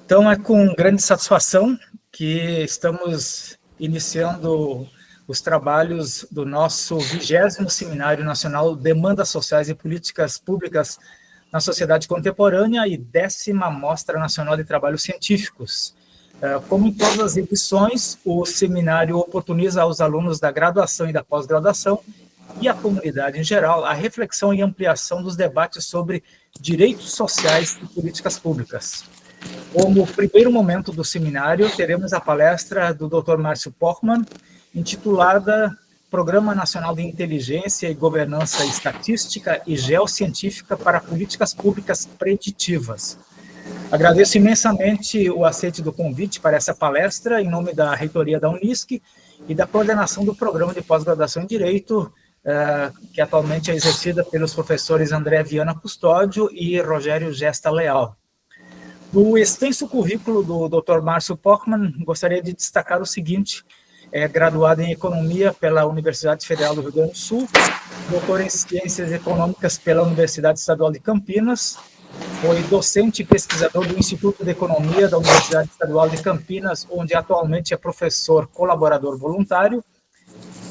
Então, é com grande satisfação que estamos iniciando os trabalhos do nosso 20º Seminário Nacional Demandas Sociais e Políticas Públicas na Sociedade Contemporânea e 10ª Mostra Nacional de Trabalhos Científicos. Como em todas as edições, o seminário oportuniza aos alunos da graduação e da pós-graduação e à comunidade em geral a reflexão e ampliação dos debates sobre direitos sociais e políticas públicas. Como primeiro momento do seminário, teremos a palestra do Dr. Márcio Pochmann, intitulada Programa Nacional de Inteligência e Governança Estatística e Geocientífica para Políticas Públicas Preditivas. Agradeço imensamente o aceite do convite para essa palestra, em nome da reitoria da Unisc e da coordenação do Programa de Pós-Graduação em Direito, que atualmente é exercida pelos professores André Viana Custódio e Rogério Gesta Leal. Do extenso currículo do Dr. Márcio Pochmann, gostaria de destacar o seguinte: é graduado em Economia pela Universidade Federal do Rio Grande do Sul, doutor em Ciências Econômicas pela Universidade Estadual de Campinas, foi docente e pesquisador do Instituto de Economia da Universidade Estadual de Campinas, onde atualmente é professor colaborador voluntário,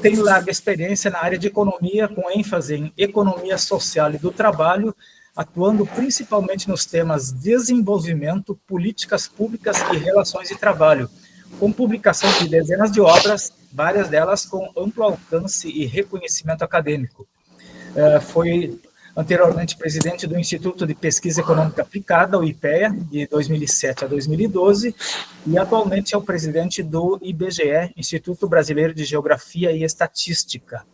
tem larga experiência na área de economia, com ênfase em economia social e do trabalho, atuando principalmente nos temas desenvolvimento, políticas públicas e relações de trabalho, com publicação de dezenas de obras, várias delas com amplo alcance e reconhecimento acadêmico. Foi anteriormente presidente do Instituto de Pesquisa Econômica Aplicada, o IPEA, de 2007 a 2012, e atualmente é o presidente do IBGE, Instituto Brasileiro de Geografia e Estatística.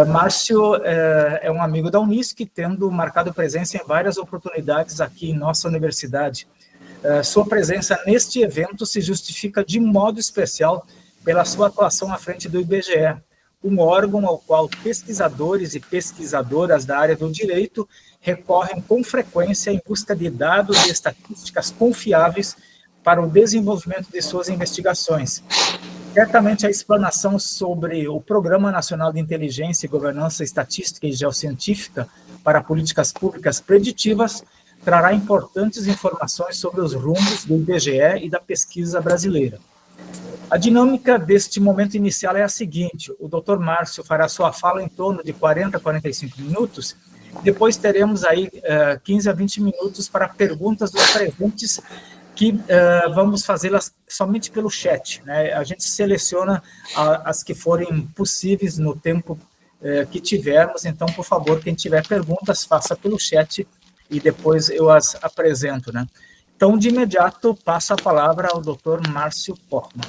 Márcio é um amigo da Unisc, tendo marcado presença em várias oportunidades aqui em nossa universidade. Sua presença neste evento se justifica de modo especial pela sua atuação à frente do IBGE, um órgão ao qual pesquisadores e pesquisadoras da área do direito recorrem com frequência em busca de dados e estatísticas confiáveis para o desenvolvimento de suas investigações. Certamente a explanação sobre o Programa Nacional de Inteligência e Governança Estatística e Geocientífica para Políticas Públicas Preditivas trará importantes informações sobre os rumos do IBGE e da pesquisa brasileira. A dinâmica deste momento inicial é a seguinte: o Dr. Márcio fará sua fala em torno de 40 a 45 minutos, depois teremos aí 15 a 20 minutos para perguntas dos presentes, que vamos fazê-las somente pelo chat, né? A gente seleciona as que forem possíveis no tempo que tivermos, então, por favor, quem tiver perguntas, faça pelo chat e depois eu as apresento, né? Então, de imediato, passo a palavra ao Dr. Márcio Pochmann.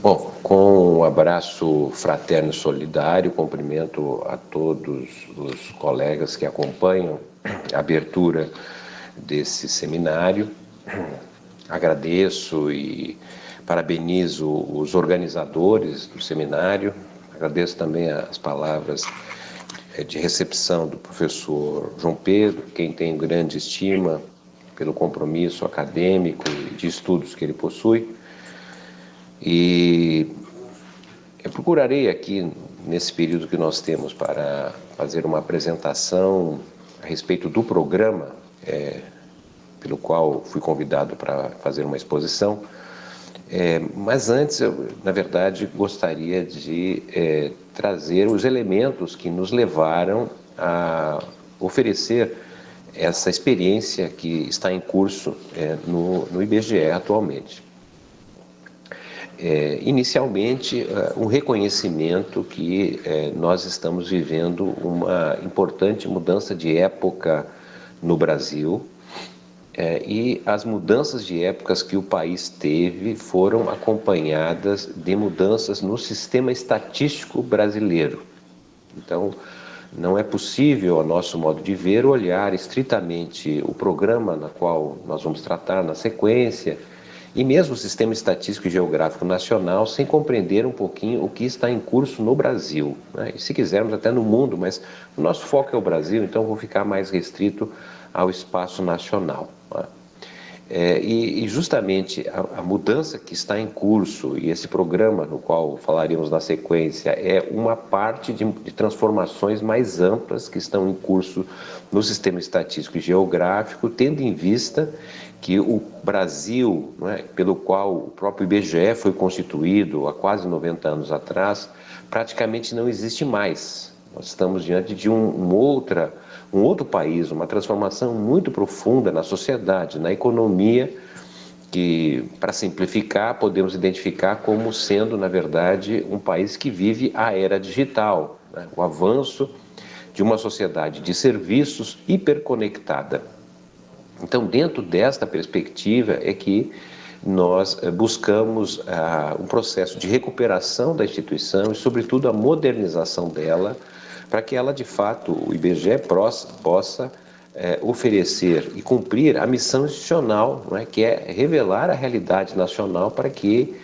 Bom, com um abraço fraterno e solidário, cumprimento a todos os colegas que acompanham a abertura desse seminário. Agradeço e parabenizo os organizadores do seminário. Agradeço também as palavras de recepção do professor João Pedro, quem tem grande estima pelo compromisso acadêmico e de estudos que ele possui. E eu procurarei aqui, nesse período que nós temos, para fazer uma apresentação a respeito do programa pelo qual fui convidado para fazer uma exposição. Mas antes, eu, na verdade, gostaria de trazer os elementos que nos levaram a oferecer essa experiência que está em curso no IBGE atualmente. Inicialmente, um reconhecimento que nós estamos vivendo uma importante mudança de época no Brasil, e as mudanças de épocas que o país teve foram acompanhadas de mudanças no sistema estatístico brasileiro. Então, não é possível, a nosso modo de ver, olhar estritamente o programa na qual nós vamos tratar na sequência, e mesmo o Sistema Estatístico e Geográfico Nacional, sem compreender um pouquinho o que está em curso no Brasil, né? E se quisermos até no mundo, mas o nosso foco é o Brasil, então vou ficar mais restrito ao espaço nacional, né? E justamente a mudança que está em curso, e esse programa no qual falaremos na sequência, é uma parte de transformações mais amplas que estão em curso no sistema estatístico e geográfico, tendo em vista que o Brasil, não é, pelo qual o próprio IBGE foi constituído há quase 90 anos atrás, praticamente não existe mais. Nós estamos diante de um outro país, uma transformação muito profunda na sociedade, na economia, que, para simplificar, podemos identificar como sendo, na verdade, um país que vive a era digital, né? O avanço de uma sociedade de serviços hiperconectada. Então, dentro desta perspectiva é que nós buscamos um processo de recuperação da instituição e, sobretudo, a modernização dela, para que ela, de fato, o IBGE possa oferecer e cumprir a missão institucional, não é, que é revelar a realidade nacional para que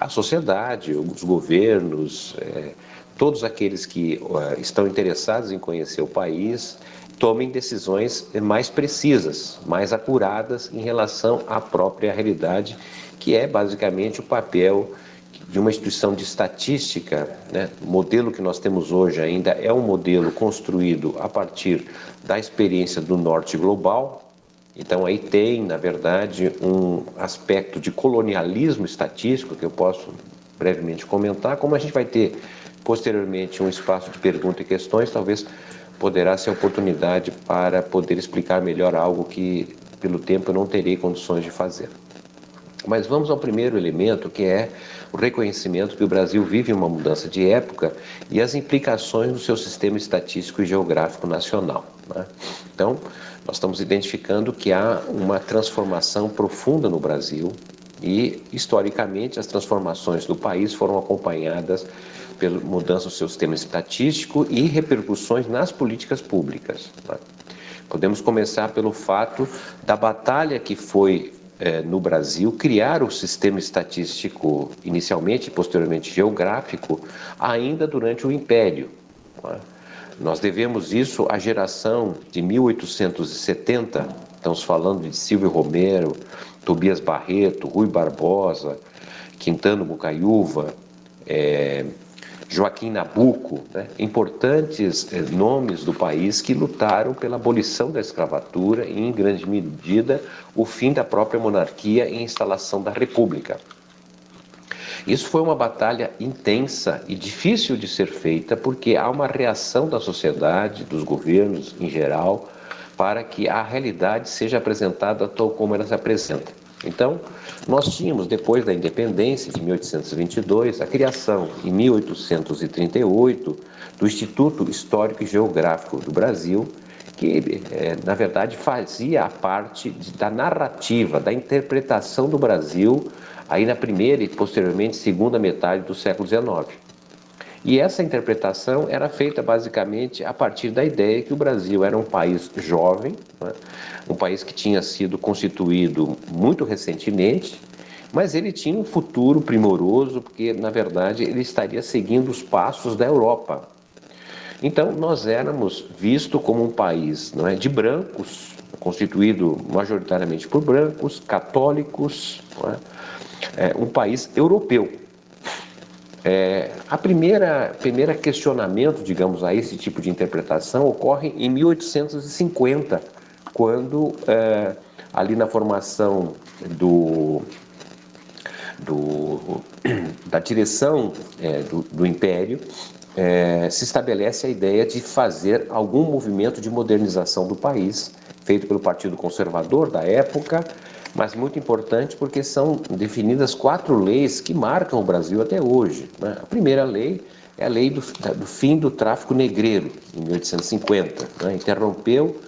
a sociedade, os governos, todos aqueles que estão interessados em conhecer o país, tomem decisões mais precisas, mais acuradas em relação à própria realidade, que é basicamente o papel de uma instituição de estatística, né? O modelo que nós temos hoje ainda é um modelo construído a partir da experiência do norte global. Então aí tem, na verdade, um aspecto de colonialismo estatístico que eu posso brevemente comentar. Como a gente vai ter posteriormente um espaço de perguntas e questões, talvez poderá ser oportunidade para poder explicar melhor algo que, pelo tempo, eu não terei condições de fazer. Mas vamos ao primeiro elemento, que é o reconhecimento que o Brasil vive uma mudança de época e as implicações do seu sistema estatístico e geográfico nacional, né? Então, nós estamos identificando que há uma transformação profunda no Brasil e, historicamente, as transformações do país foram acompanhadas pela mudança do seu sistema estatístico e repercussões nas políticas públicas, né? Podemos começar pelo fato da batalha que foi no Brasil, criar o sistema estatístico, inicialmente e posteriormente geográfico, ainda durante o Império. Nós devemos isso à geração de 1870, estamos falando de Silvio Romero, Tobias Barreto, Rui Barbosa, Quintano Bocaiúva, Joaquim Nabuco, né? Importantes nomes do país que lutaram pela abolição da escravatura e, em grande medida, o fim da própria monarquia e a instalação da república. Isso foi uma batalha intensa e difícil de ser feita porque há uma reação da sociedade, dos governos em geral, para que a realidade seja apresentada tal como ela se apresenta. Então, nós tínhamos, depois da independência, de 1822, a criação, em 1838, do Instituto Histórico e Geográfico do Brasil, que, na verdade, fazia a parte da narrativa, da interpretação do Brasil, aí na primeira e, posteriormente, segunda metade do século XIX. E essa interpretação era feita basicamente a partir da ideia que o Brasil era um país jovem, né? Um país que tinha sido constituído muito recentemente, mas ele tinha um futuro primoroso, porque, na verdade, ele estaria seguindo os passos da Europa. Então, nós éramos vistos como um país, não é, de brancos, constituído majoritariamente por brancos, católicos, não é, um país europeu. A primeira questionamento, digamos, a esse tipo de interpretação ocorre em 1850, quando, ali na formação da direção do Império, se estabelece a ideia de fazer algum movimento de modernização do país, feito pelo Partido Conservador da época, mas muito importante porque são definidas 4 leis que marcam o Brasil até hoje, né? A primeira lei é a lei do fim do tráfico negreiro, em 1850, né? Interrompeu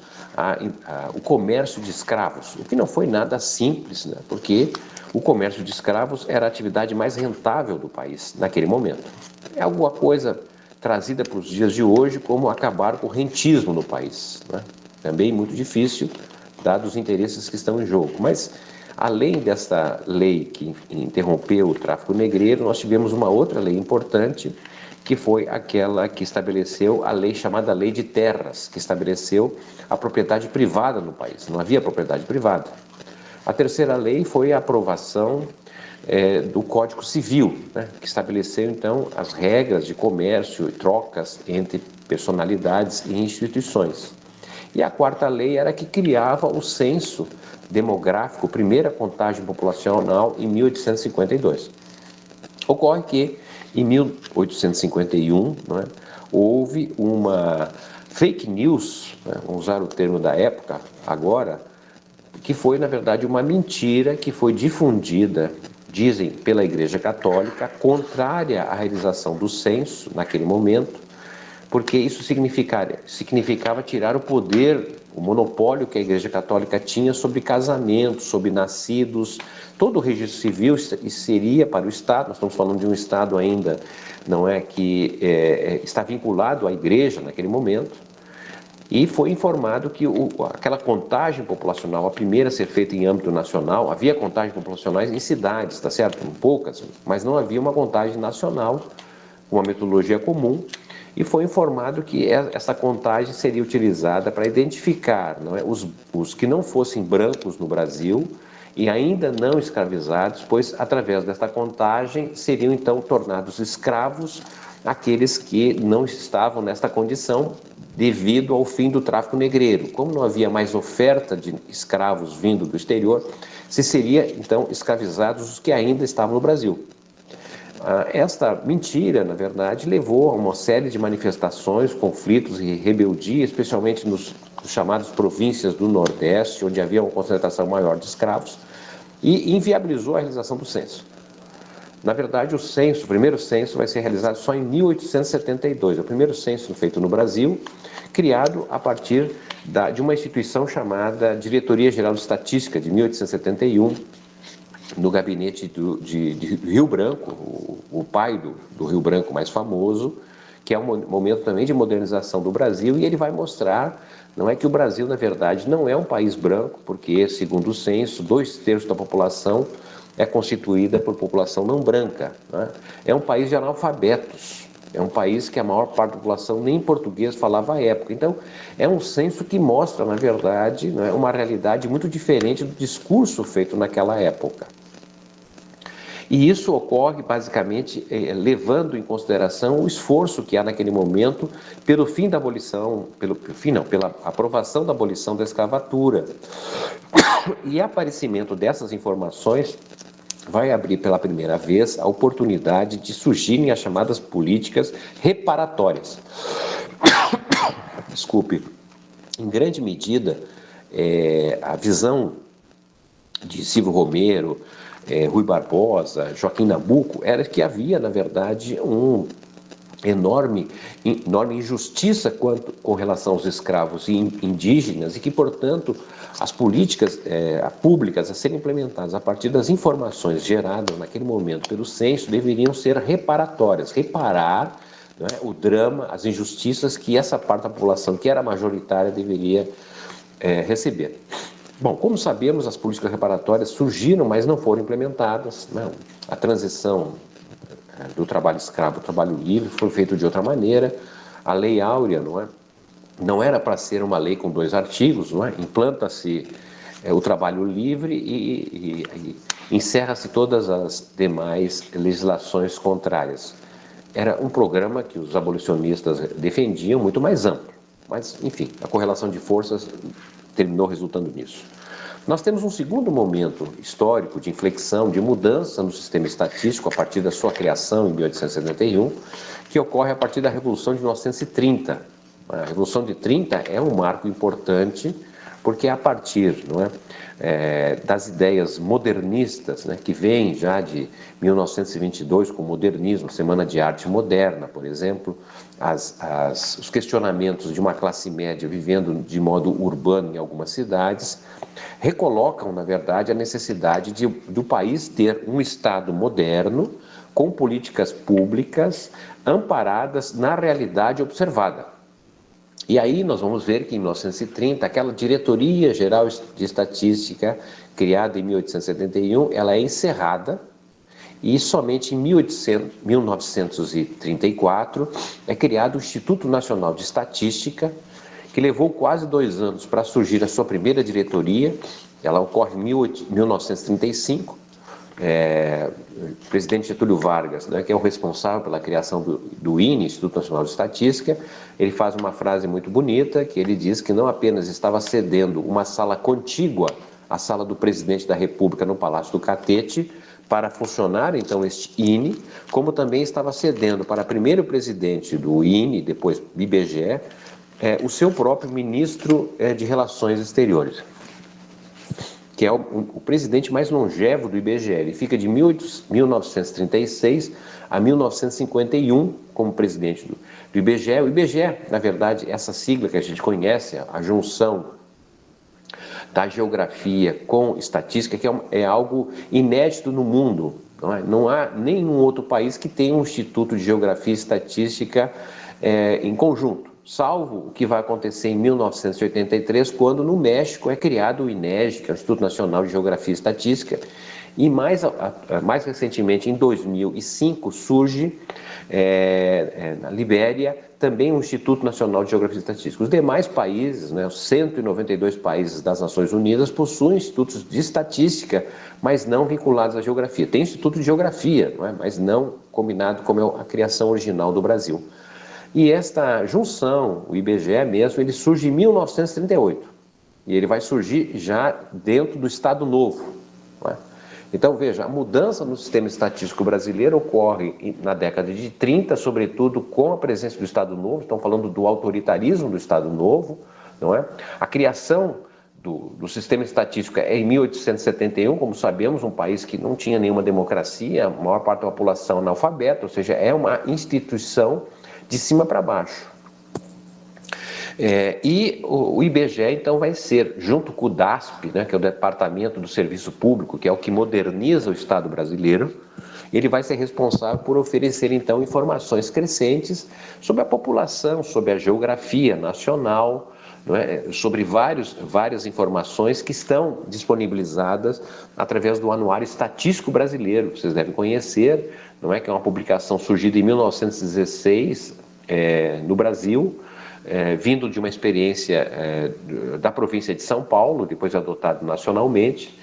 o comércio de escravos, o que não foi nada simples, né? Porque o comércio de escravos era a atividade mais rentável do país naquele momento. É alguma coisa trazida para os dias de hoje como acabar com o rentismo no país, né? Também muito difícil, dados os interesses que estão em jogo. Mas Além dessa lei que interrompeu o tráfico negreiro, nós tivemos uma outra lei importante, que foi aquela que estabeleceu a lei chamada Lei de Terras, que estabeleceu a propriedade privada no país. Não havia propriedade privada. A terceira lei foi a aprovação do Código Civil, né, que estabeleceu, então, as regras de comércio e trocas entre personalidades e instituições. E a quarta lei era que criava o censo demográfico, primeira contagem populacional, em 1852. Ocorre que, em 1851, né, houve uma fake news, né, vamos usar o termo da época agora, que foi, na verdade, uma mentira que foi difundida, dizem, pela Igreja Católica, contrária à realização do censo naquele momento, porque isso significava tirar o poder, o monopólio que a Igreja Católica tinha sobre casamentos, sobre nascidos. Todo o registro civil seria para o Estado. Nós estamos falando de um Estado ainda, não é, que está vinculado à Igreja naquele momento. E foi informado que aquela contagem populacional, a primeira a ser feita em âmbito nacional, havia contagens populacionais em cidades, tá certo? Poucas, mas não havia uma contagem nacional, uma metodologia comum, e foi informado que essa contagem seria utilizada para identificar, não é, os que não fossem brancos no Brasil e ainda não escravizados, pois através desta contagem seriam então tornados escravos aqueles que não estavam nesta condição devido ao fim do tráfico negreiro. Como não havia mais oferta de escravos vindo do exterior, se seria então escravizados os que ainda estavam no Brasil. Esta mentira, na verdade, levou a uma série de manifestações, conflitos e rebeldia, especialmente nos chamadas províncias do Nordeste, onde havia uma concentração maior de escravos, e inviabilizou a realização do censo. Na verdade, o primeiro censo vai ser realizado só em 1872. É o primeiro censo feito no Brasil, criado a partir de uma instituição chamada Diretoria Geral de Estatística, de 1871, no gabinete de Rio Branco, o pai do Rio Branco mais famoso, que é um momento também de modernização do Brasil, e ele vai mostrar, não é, que o Brasil, na verdade, não é um país branco, porque, segundo o censo, 2/3 da população é constituída por população não branca. Né? É um país de analfabetos, é um país que a maior parte da população nem português falava à época. Então, é um censo que mostra, na verdade, né, uma realidade muito diferente do discurso feito naquela época. E isso ocorre, basicamente, levando em consideração o esforço que há naquele momento pelo fim da abolição, pela aprovação da abolição da escravatura. E o aparecimento dessas informações vai abrir pela primeira vez a oportunidade de surgirem as chamadas políticas reparatórias. Desculpe. Em grande medida, a visão de Silvio Romero, Rui Barbosa, Joaquim Nabuco, era que havia, na verdade, uma enorme injustiça com relação aos escravos indígenas e que, portanto, as políticas públicas a serem implementadas a partir das informações geradas naquele momento pelo censo deveriam ser reparatórias, reparar, não é, o drama, as injustiças que essa parte da população, que era majoritária, deveria receber. Bom, como sabemos, as políticas reparatórias surgiram, mas não foram implementadas. Né? A transição do trabalho escravo ao trabalho livre foi feita de outra maneira. A Lei Áurea, não era para ser uma lei com 2 artigos, não é? Implanta-se o trabalho livre e encerra-se todas as demais legislações contrárias. Era um programa que os abolicionistas defendiam muito mais amplo, mas, enfim, a correlação de forças terminou resultando nisso. Nós temos um segundo momento histórico de inflexão, de mudança no sistema estatístico a partir da sua criação em 1871, que ocorre a partir da Revolução de 1930. A Revolução de 30 é um marco importante porque é a partir, das ideias modernistas, né, que vêm já de 1922 com o modernismo, Semana de Arte Moderna, por exemplo, os questionamentos de uma classe média vivendo de modo urbano em algumas cidades, recolocam, na verdade, a necessidade do país ter um Estado moderno com políticas públicas amparadas na realidade observada. E aí nós vamos ver que em 1930, aquela Diretoria Geral de Estatística, criada em 1871, ela é encerrada e somente em 1934 é criado o Instituto Nacional de Estatística, que levou quase 2 anos para surgir a sua primeira diretoria. Ela ocorre em 1935. O presidente Getúlio Vargas, né, que é o responsável pela criação do INE, Instituto Nacional de Estatística, ele faz uma frase muito bonita, que ele diz que não apenas estava cedendo uma sala contígua à sala do presidente da República no Palácio do Catete, para funcionar então este INE, como também estava cedendo para primeiro presidente do INE, depois do IBGE, o seu próprio ministro de Relações Exteriores, que é o presidente mais longevo do IBGE. Ele fica de 1936 a 1951 como presidente do IBGE. O IBGE, na verdade, essa sigla que a gente conhece, a junção da geografia com estatística, que é algo inédito no mundo. Não há nenhum outro país que tenha um Instituto de Geografia e Estatística em conjunto, salvo o que vai acontecer em 1983, quando no México é criado o INEGI, que é o Instituto Nacional de Geografia e Estatística, e mais recentemente, em 2005, surge na Libéria também o Instituto Nacional de Geografia e Estatística. Os demais países, né, os 192 países das Nações Unidas, possuem institutos de estatística, mas não vinculados à geografia. Tem Instituto de Geografia, não é? Mas não combinado como é a criação original do Brasil. E esta junção, o IBGE mesmo, ele surge em 1938. E ele vai surgir já dentro do Estado Novo. Não é? Então, veja, a mudança no sistema estatístico brasileiro ocorre na década de 30, sobretudo com a presença do Estado Novo. Estão falando do autoritarismo do Estado Novo, não é? A criação do sistema estatístico é em 1871, como sabemos, um país que não tinha nenhuma democracia, a maior parte da população analfabeta, ou seja, é uma instituição de cima para baixo. E o IBGE, então, vai ser, junto com o DASP, né, que é o Departamento do Serviço Público, que é o que moderniza o Estado brasileiro, ele vai ser responsável por oferecer, então, informações crescentes sobre a população, sobre a geografia nacional, não é? Sobre várias informações que estão disponibilizadas através do Anuário Estatístico Brasileiro, que vocês devem conhecer, não é? Que é uma publicação surgida em 1916 no Brasil, vindo de uma experiência da província de São Paulo, depois adotado nacionalmente,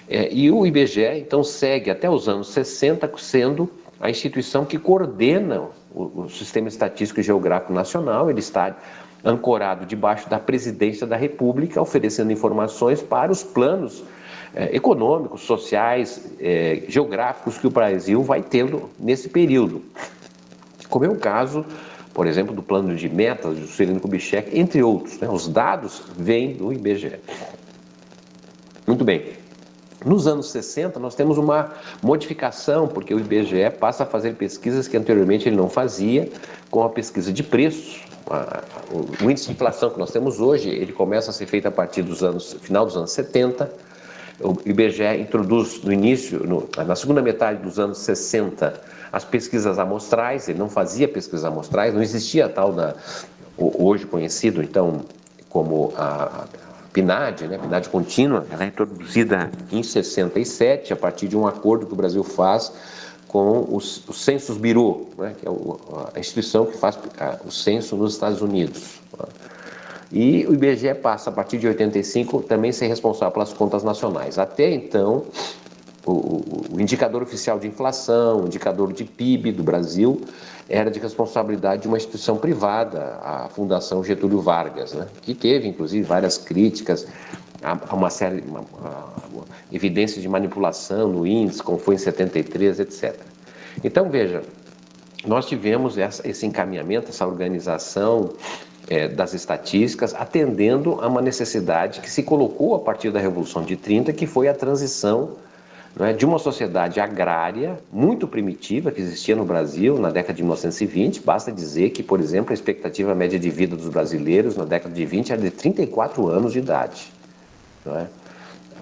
e o IBGE, então, segue até os anos 60, sendo a instituição que coordena o Sistema Estatístico e Geográfico Nacional. Ele está ancorado debaixo da Presidência da República, oferecendo informações para os planos econômicos, sociais, geográficos que o Brasil vai tendo nesse período. Como é o caso, por exemplo, do plano de metas do Juscelino Kubitschek, entre outros, né? Os dados vêm do IBGE. Muito bem. Nos anos 60, nós temos uma modificação, porque o IBGE passa a fazer pesquisas que anteriormente ele não fazia, com a pesquisa de preços. O índice de inflação que nós temos hoje, ele começa a ser feito a partir final dos anos 70. O IBGE introduz no início, na segunda metade dos anos 60, as pesquisas amostrais. Ele não fazia pesquisas amostrais, não existia a tal hoje conhecido, então, como a PNAD, né, PNAD contínua. Ela é introduzida em 67, a partir de um acordo que o Brasil faz com o Census Bureau, né, que é a instituição que faz o censo nos Estados Unidos. E o IBGE passa, a partir de 85, também a ser responsável pelas contas nacionais. Até então, o indicador oficial de inflação, o indicador de PIB do Brasil, era de responsabilidade de uma instituição privada, a Fundação Getúlio Vargas, né, que teve, inclusive, várias críticas a uma série de evidências de manipulação no índice, como foi em 73, etc. Então, veja, nós tivemos esse encaminhamento, essa organização das estatísticas, atendendo a uma necessidade que se colocou a partir da Revolução de 30, que foi a transição, não é, de uma sociedade agrária muito primitiva que existia no Brasil na década de 1920. Basta dizer que, por exemplo, a expectativa média de vida dos brasileiros na década de 20 era de 34 anos de idade. Não é?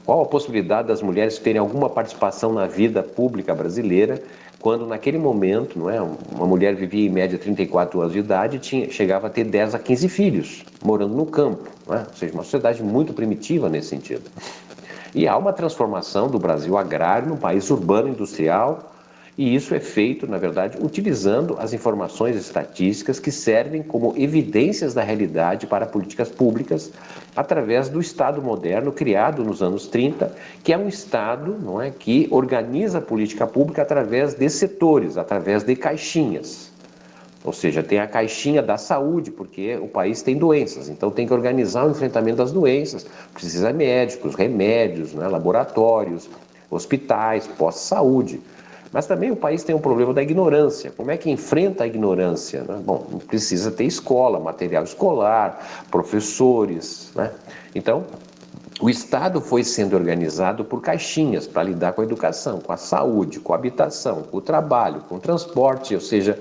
Qual a possibilidade das mulheres terem alguma participação na vida pública brasileira quando naquele momento, não é, uma mulher vivia em média 34 anos de idade e chegava a ter 10 a 15 filhos, morando no campo, não é? Ou seja, uma sociedade muito primitiva nesse sentido. E há uma transformação do Brasil agrário num país urbano industrial, e isso é feito, na verdade, utilizando as informações estatísticas que servem como evidências da realidade para políticas públicas através do Estado moderno criado nos anos 30, que é um Estado, não é, que organiza a política pública através de setores, através de caixinhas. Ou seja, tem a caixinha da saúde, porque o país tem doenças, então tem que organizar o enfrentamento das doenças. Precisa de médicos, remédios, né, laboratórios, hospitais, pós-saúde. Mas também o país tem um problema da ignorância. Como é que enfrenta a ignorância, né? Bom, precisa ter escola, material escolar, professores, né? Então, o Estado foi sendo organizado por caixinhas para lidar com a educação, com a saúde, com a habitação, com o trabalho, com o transporte, ou seja,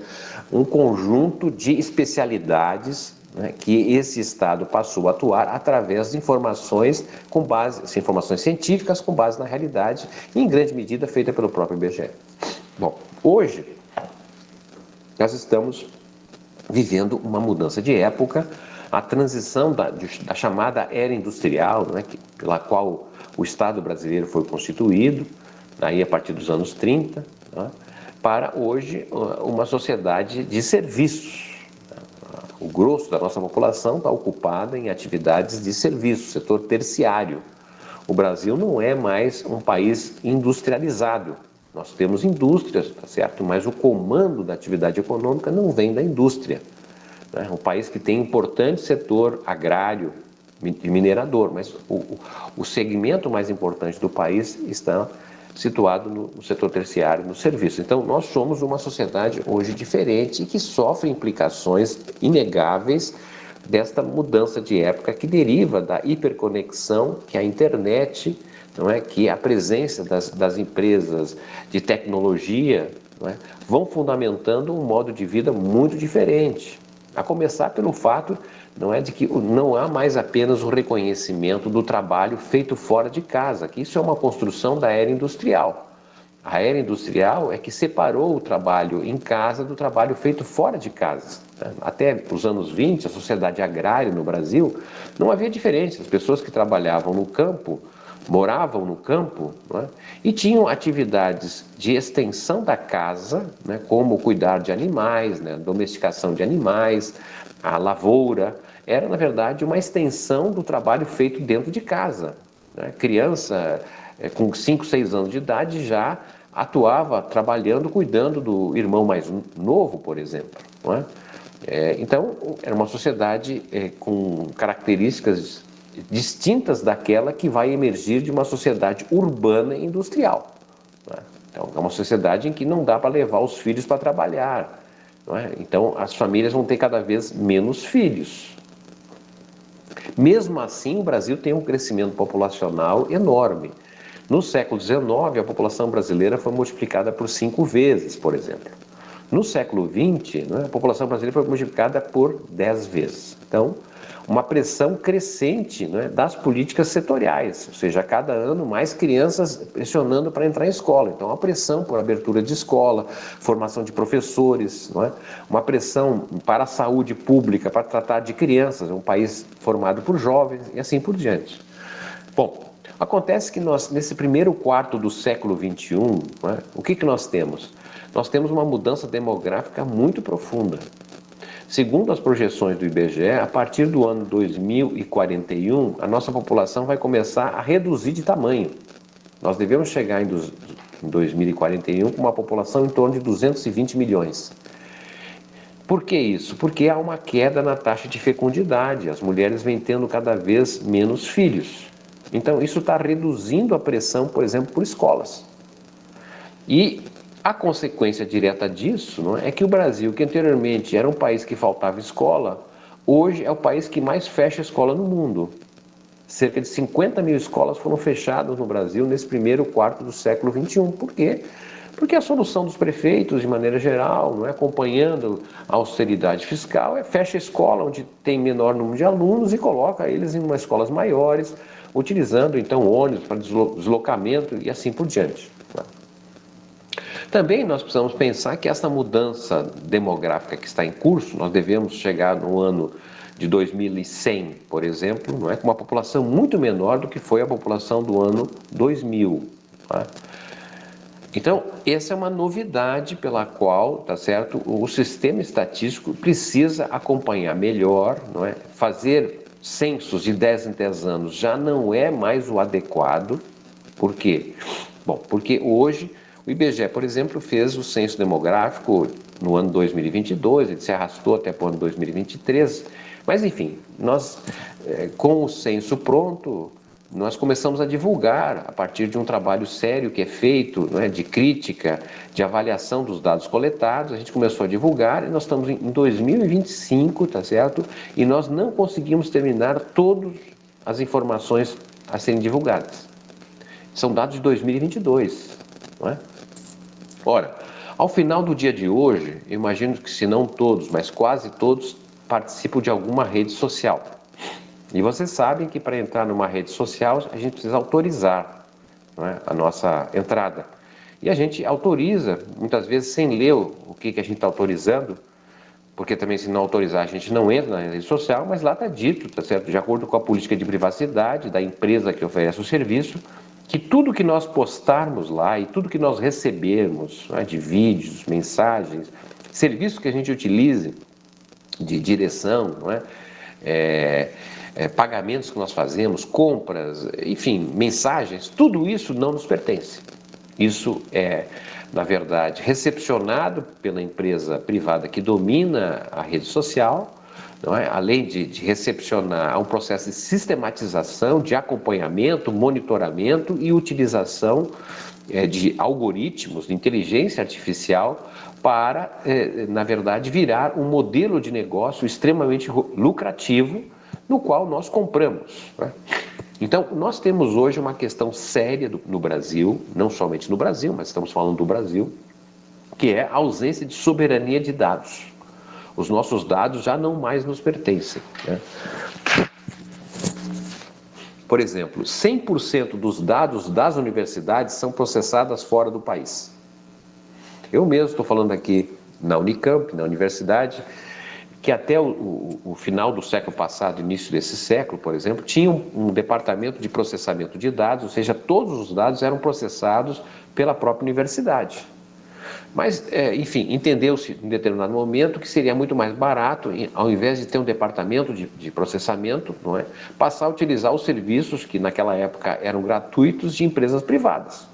um conjunto de especialidades, né, que esse Estado passou a atuar através de informações informações científicas com base na realidade, e em grande medida feita pelo próprio IBGE. Bom, hoje nós estamos vivendo uma mudança de época, a transição da chamada era industrial, né, pela qual o Estado brasileiro foi constituído, aí a partir dos anos 30, né, para hoje uma sociedade de serviços. O grosso da nossa população está ocupada em atividades de serviço, setor terciário. O Brasil não é mais um país industrializado. Nós temos indústrias, tá certo? Mas o comando da atividade econômica não vem da indústria. É um país que tem importante setor agrário e minerador, mas o segmento mais importante do país está situado no setor terciário, no serviço. Então, nós somos uma sociedade hoje diferente e que sofre implicações inegáveis desta mudança de época que deriva da hiperconexão que a internet, não é, que a presença das empresas de tecnologia, não é, vão fundamentando um modo de vida muito diferente. A começar pelo fato, não é, de que não há mais apenas o reconhecimento do trabalho feito fora de casa, que isso é uma construção da era industrial. A era industrial é que separou o trabalho em casa do trabalho feito fora de casa. Até os anos 20, a sociedade agrária no Brasil não havia diferença. As pessoas que trabalhavam no campo, moravam no campo, não é? E tinham atividades de extensão da casa, né, como cuidar de animais, né, domesticação de animais, a lavoura. Era, na verdade, uma extensão do trabalho feito dentro de casa. Né? Criança com 5, 6 anos de idade já atuava trabalhando, cuidando do irmão mais novo, por exemplo. Não é? Então, era uma sociedade com características distintas daquela que vai emergir de uma sociedade urbana e industrial. Não é? Então, é uma sociedade em que não dá para levar os filhos para trabalhar. Não é? Então, as famílias vão ter cada vez menos filhos. Mesmo assim, o Brasil tem um crescimento populacional enorme. No século XIX, a população brasileira foi multiplicada por 5 vezes, por exemplo. No século XX, né, a população brasileira foi multiplicada por 10 vezes. Então, uma pressão crescente, né, das políticas setoriais, ou seja, a cada ano mais crianças pressionando para entrar em escola. Então, uma pressão por abertura de escola, formação de professores, não é? Uma pressão para a saúde pública, para tratar de crianças, um país formado por jovens e assim por diante. Bom, acontece que nós, nesse primeiro quarto do século XXI, não é, o que nós temos? Nós temos uma mudança demográfica muito profunda. Segundo as projeções do IBGE, a partir do ano 2041, a nossa população vai começar a reduzir de tamanho. Nós devemos chegar em 2041 com uma população em torno de 220 milhões. Por que isso? Porque há uma queda na taxa de fecundidade, as mulheres vêm tendo cada vez menos filhos. Então, isso está reduzindo a pressão, por exemplo, por escolas. E a consequência direta disso, não é que o Brasil, que anteriormente era um país que faltava escola, hoje é o país que mais fecha escola no mundo. Cerca de 50 mil escolas foram fechadas no Brasil nesse primeiro quarto do século XXI. Por quê? Porque a solução dos prefeitos, de maneira geral, não é, acompanhando a austeridade fiscal, fecha a escola onde tem menor número de alunos e coloca eles em umas escolas maiores, utilizando então ônibus para deslocamento e assim por diante. Também nós precisamos pensar que essa mudança demográfica que está em curso, nós devemos chegar no ano de 2100, por exemplo, não é, com uma população muito menor do que foi a população do ano 2000. Tá? Então, essa é uma novidade pela qual, tá certo, o sistema estatístico precisa acompanhar melhor, não é? Fazer censos de 10 em 10 anos já não é mais o adequado. Por quê? Bom, porque hoje o IBGE, por exemplo, fez o censo demográfico no ano 2022, ele se arrastou até para o ano 2023, mas enfim, nós, com o censo pronto, nós começamos a divulgar a partir de um trabalho sério que é feito, não é, de crítica, de avaliação dos dados coletados, a gente começou a divulgar e nós estamos em 2025, tá certo? E nós não conseguimos terminar todas as informações a serem divulgadas. São dados de 2022, não é? Ora, ao final do dia de hoje, eu imagino que se não todos, mas quase todos participam de alguma rede social. E vocês sabem que para entrar numa rede social a gente precisa autorizar, não é, a nossa entrada. E a gente autoriza, muitas vezes sem ler o que a gente está autorizando, porque também se não autorizar a gente não entra na rede social, mas lá está dito, tá certo? De acordo com a política de privacidade da empresa que oferece o serviço, que tudo que nós postarmos lá e tudo que nós recebermos, não é, de vídeos, mensagens, serviços que a gente utilize de direção, não é, pagamentos que nós fazemos, compras, enfim, mensagens, tudo isso não nos pertence. Isso é, na verdade, recepcionado pela empresa privada que domina a rede social, não é? Além de recepcionar, há um processo de sistematização, de acompanhamento, monitoramento e utilização de algoritmos de inteligência artificial para, na verdade, virar um modelo de negócio extremamente lucrativo no qual nós compramos. Né? Então, nós temos hoje uma questão séria no Brasil, não somente no Brasil, mas estamos falando do Brasil, que é a ausência de soberania de dados. Os nossos dados já não mais nos pertencem. Né? Por exemplo, 100% dos dados das universidades são processados fora do país. Eu mesmo estou falando aqui na Unicamp, na universidade, que até o final do século passado, início desse século, por exemplo, tinha um departamento de processamento de dados, ou seja, todos os dados eram processados pela própria universidade. Mas, enfim, entendeu-se em determinado momento que seria muito mais barato, ao invés de ter um departamento de processamento, não é, passar a utilizar os serviços que naquela época eram gratuitos de empresas privadas.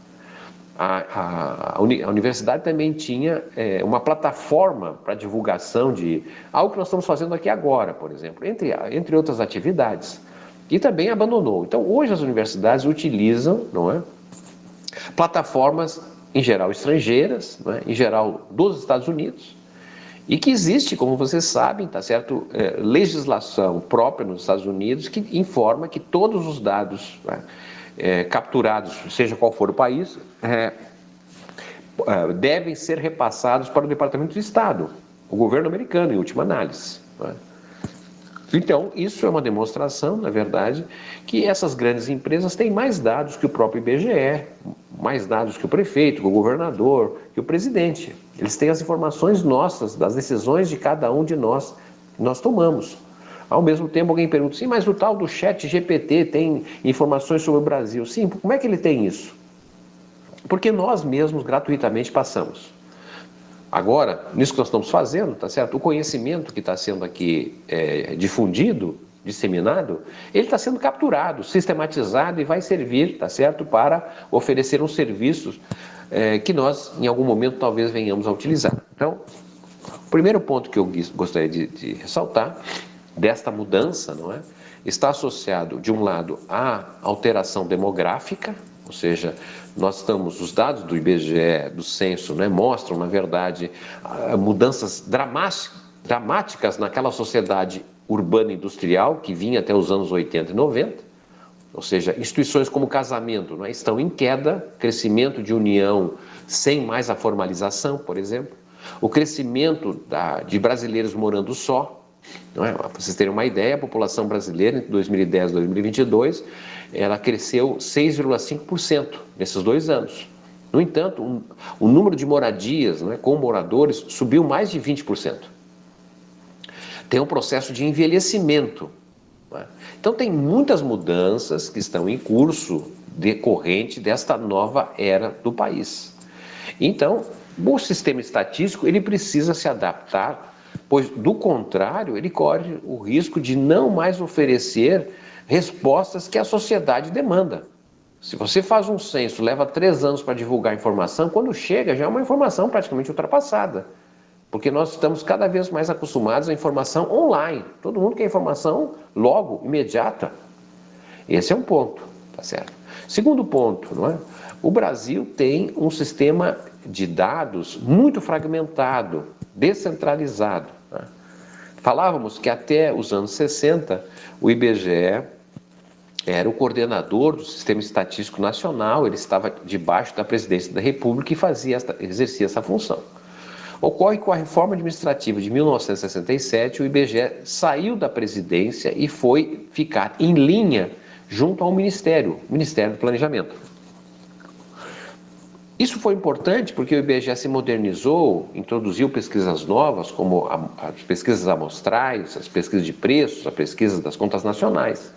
A universidade também tinha uma plataforma para divulgação de algo que nós estamos fazendo aqui agora, por exemplo, entre outras atividades, e também abandonou. Então, hoje as universidades utilizam, não é, plataformas, em geral estrangeiras, não é, em geral dos Estados Unidos, e que existe, como vocês sabem, tá certo, legislação própria nos Estados Unidos que informa que todos os dados, né, capturados, seja qual for o país, devem ser repassados para o Departamento de Estado, o governo americano, em última análise. Né? Então, isso é uma demonstração, na verdade, que essas grandes empresas têm mais dados que o próprio IBGE, mais dados que o prefeito, que o governador, que o presidente. Eles têm as informações nossas, das decisões de cada um de nós que nós tomamos. Ao mesmo tempo, alguém pergunta, sim, mas o tal do ChatGPT tem informações sobre o Brasil. Sim, como é que ele tem isso? Porque nós mesmos gratuitamente passamos. Agora, nisso que nós estamos fazendo, tá certo? O conhecimento que está sendo aqui difundido, disseminado, ele está sendo capturado, sistematizado e vai servir, tá certo? Para oferecer uns serviços que nós, em algum momento, talvez venhamos a utilizar. Então, o primeiro ponto que eu gostaria de ressaltar desta mudança, não é? Está associado, de um lado, à alteração demográfica, ou seja, os dados do IBGE, do censo, né, mostram, na verdade, mudanças dramáticas naquela sociedade urbana industrial que vinha até os anos 80 e 90, ou seja, instituições como casamento, né, estão em queda, crescimento de união sem mais a formalização, por exemplo, o crescimento de brasileiros morando só. Não é? Para vocês terem uma ideia, a população brasileira entre 2010 e 2022, ela cresceu 6,5% nesses 2 anos. No entanto, o número de moradias, né, com moradores subiu mais de 20%. Tem um processo de envelhecimento. Né? Então, tem muitas mudanças que estão em curso decorrente desta nova era do país. Então, o sistema estatístico ele precisa se adaptar, pois, do contrário, ele corre o risco de não mais oferecer respostas que a sociedade demanda. Se você faz um censo, leva 3 anos para divulgar a informação, quando chega já é uma informação praticamente ultrapassada. Porque nós estamos cada vez mais acostumados à informação online. Todo mundo quer informação logo, imediata. Esse é um ponto, tá certo? Segundo ponto, não é? O Brasil tem um sistema de dados muito fragmentado, descentralizado. Né? Falávamos que até os anos 60, o IBGE era o coordenador do Sistema Estatístico Nacional, ele estava debaixo da Presidência da República e exercia essa função. Ocorre que com a reforma administrativa de 1967, o IBGE saiu da presidência e foi ficar em linha junto ao Ministério do Planejamento. Isso foi importante porque o IBGE se modernizou, introduziu pesquisas novas, como as pesquisas amostrais, as pesquisas de preços, as pesquisas das contas nacionais.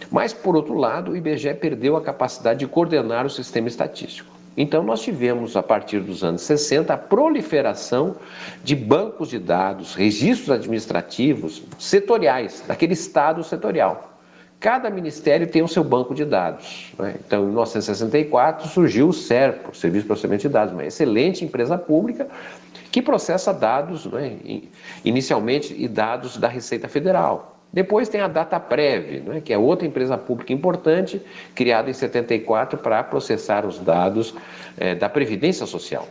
Mas, por outro lado, o IBGE perdeu a capacidade de coordenar o sistema estatístico. Então, nós tivemos, a partir dos anos 60, a proliferação de bancos de dados, registros administrativos setoriais, daquele estado setorial. Cada ministério tem o seu banco de dados. Né? Então, em 1964, surgiu o SERPRO, Serviço de Processamento de Dados, uma excelente empresa pública que processa dados, né, inicialmente, e dados da Receita Federal. Depois tem a Dataprev, né, que é outra empresa pública importante, criada em 74 para processar os dados da Previdência Social.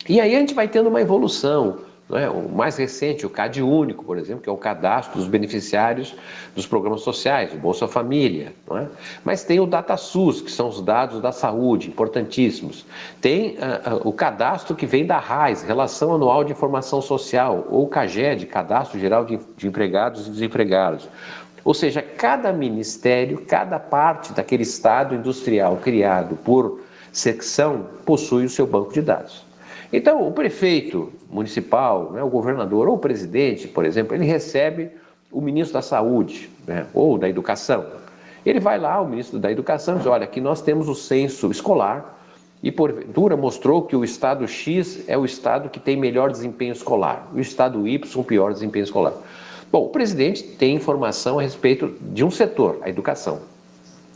E aí a gente vai tendo uma evolução. Né? O mais recente, o CadÚnico, por exemplo, que é o cadastro dos beneficiários dos programas sociais, o Bolsa Família. Não é? Mas tem o DataSUS, que são os dados da saúde, importantíssimos. Tem o cadastro que vem da RAIS, Relação Anual de Informação Social, ou o CAGED, Cadastro Geral de Empregados e Desempregados. Ou seja, cada ministério, cada parte daquele estado industrial criado por secção possui o seu banco de dados. Então, o prefeito municipal, né, o governador ou o presidente, por exemplo, ele recebe o ministro da Saúde, né, ou da Educação. Ele vai lá, o ministro da Educação, diz, olha, aqui nós temos o censo escolar e, porventura, mostrou que o estado X é o estado que tem melhor desempenho escolar, o estado Y, pior desempenho escolar. Bom, o presidente tem informação a respeito de um setor, a educação.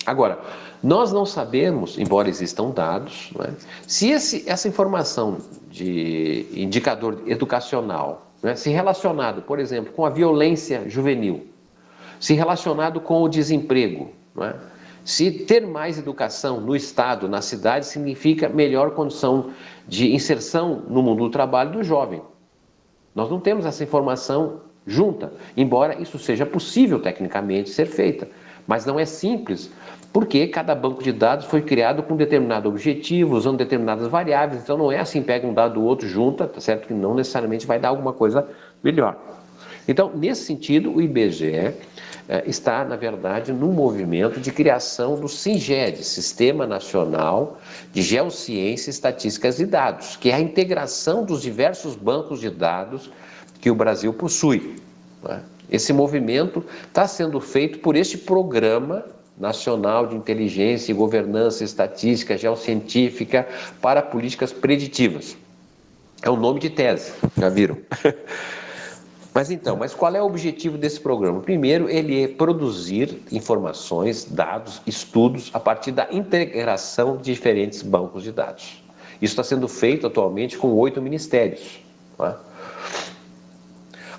Agora, nós não sabemos, embora existam dados, né, se essa informação de indicador educacional, né, se relacionado, por exemplo, com a violência juvenil, se relacionado com o desemprego, né, se ter mais educação no estado, na cidade, significa melhor condição de inserção no mundo do trabalho do jovem. Nós não temos essa informação junta, embora isso seja possível tecnicamente ser feita, mas não é simples, porque cada banco de dados foi criado com determinado objetivo, usando determinadas variáveis, então não é assim, pega um dado do outro, junta, tá certo que não necessariamente vai dar alguma coisa melhor. Então, nesse sentido, o IBGE está, na verdade, num movimento de criação do SINGED, Sistema Nacional de Geociência, Estatísticas e Dados, que é a integração dos diversos bancos de dados que o Brasil possui. Né? Esse movimento está sendo feito por este Programa Nacional de Inteligência e Governança Estatística Geocientífica para Políticas Preditivas. É o nome de tese, já viram? Mas qual é o objetivo desse programa? Primeiro, ele é produzir informações, dados, estudos a partir da integração de diferentes bancos de dados. Isso está sendo feito atualmente com 8 ministérios. Tá?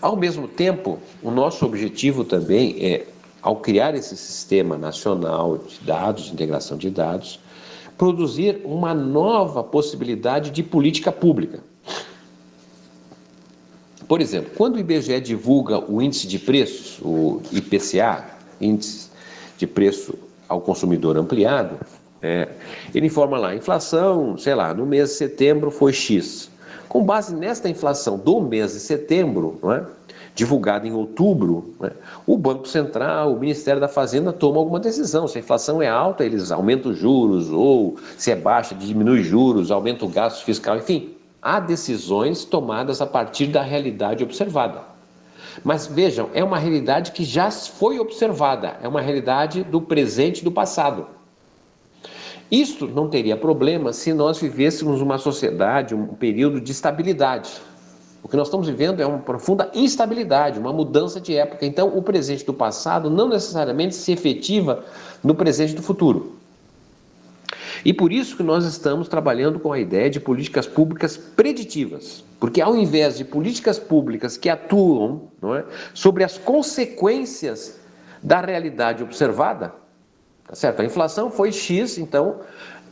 Ao mesmo tempo, o nosso objetivo também é, ao criar esse sistema nacional de dados, de integração de dados, produzir uma nova possibilidade de política pública. Por exemplo, quando o IBGE divulga o índice de preços, o IPCA, Índice de Preço ao Consumidor Ampliado, ele informa lá, a inflação, sei lá, no mês de setembro foi X. Com base nesta inflação do mês de setembro, não é? divulgada em outubro, né, o Banco Central, o Ministério da Fazenda toma alguma decisão. Se a inflação é alta, eles aumentam os juros, ou se é baixa, diminui os juros, aumenta o gasto fiscal, enfim. Há decisões tomadas a partir da realidade observada. Mas vejam, é uma realidade que já foi observada, é uma realidade do presente e do passado. Isto não teria problema se nós vivêssemos uma sociedade, um período de estabilidade. O que nós estamos vivendo é uma profunda instabilidade, uma mudança de época. Então, o presente do passado não necessariamente se efetiva no presente do futuro. E por isso que nós estamos trabalhando com a ideia de políticas públicas preditivas. Porque ao invés de políticas públicas que atuam, não é, sobre as consequências da realidade observada, tá certo? A inflação foi X, então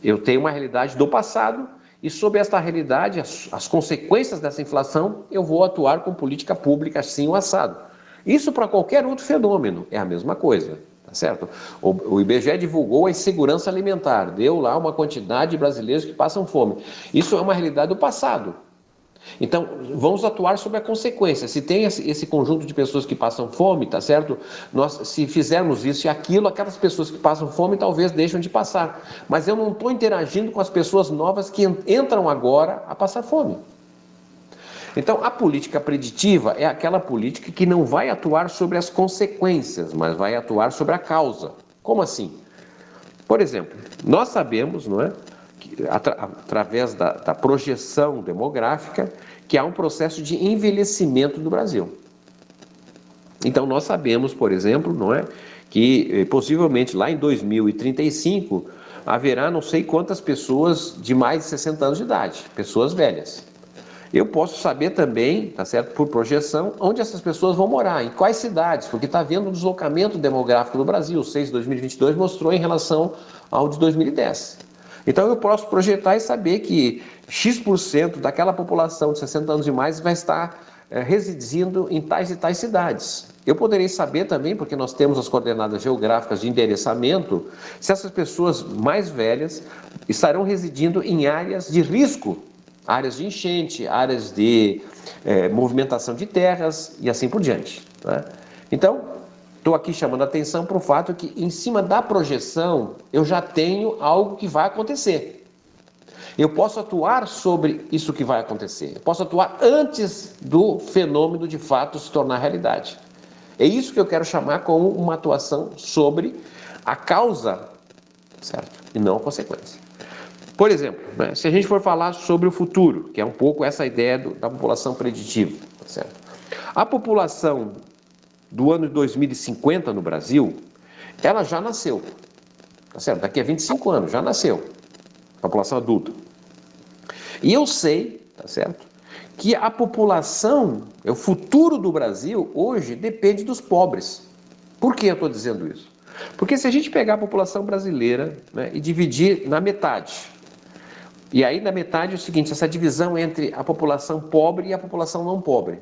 eu tenho uma realidade do passado e sobre esta realidade, as consequências dessa inflação, eu vou atuar com política pública assim ou assado. Isso para qualquer outro fenômeno é a mesma coisa. Tá certo? O IBGE divulgou a insegurança alimentar, deu lá uma quantidade de brasileiros que passam fome. Isso é uma realidade do passado. Então, vamos atuar sobre a consequência. Se tem esse conjunto de pessoas que passam fome, tá certo? Nós, se fizermos isso e aquilo, aquelas pessoas que passam fome talvez deixem de passar. Mas eu não estou interagindo com as pessoas novas que entram agora a passar fome. Então, a política preditiva é aquela política que não vai atuar sobre as consequências, mas vai atuar sobre a causa. Como assim? Por exemplo, nós sabemos, não é, que, através da projeção demográfica, que há um processo de envelhecimento do Brasil. Então, nós sabemos, por exemplo, não é, que possivelmente lá em 2035 haverá não sei quantas pessoas de mais de 60 anos de idade, pessoas velhas. Eu posso saber também, tá certo, por projeção, onde essas pessoas vão morar, em quais cidades, porque está havendo um deslocamento demográfico no Brasil. O censo de 2022 mostrou em relação ao de 2010. Então eu posso projetar e saber que X% daquela população de 60 anos e mais vai estar residindo em tais e tais cidades. Eu poderei saber também, porque nós temos as coordenadas geográficas de endereçamento, se essas pessoas mais velhas estarão residindo em áreas de risco, áreas de enchente, áreas de movimentação de terras e assim por diante. Né? Então, estou aqui chamando a atenção para o fato que, em cima da projeção, eu já tenho algo que vai acontecer. Eu posso atuar sobre isso que vai acontecer. Eu posso atuar antes do fenômeno de fato se tornar realidade. É isso que eu quero chamar como uma atuação sobre a causa, certo? E não a consequência. Por exemplo, né, se a gente for falar sobre o futuro, que é um pouco essa ideia da população preditiva, tá certo? A população do ano de 2050 no Brasil, ela já nasceu, tá certo? Daqui a 25 anos, já nasceu, a população adulta. E eu sei, tá certo, que a população, o futuro do Brasil, hoje, depende dos pobres. Por que eu estou dizendo isso? Porque se a gente pegar a população brasileira, né, e dividir na metade, e aí na metade é o seguinte, essa divisão entre a população pobre e a população não pobre.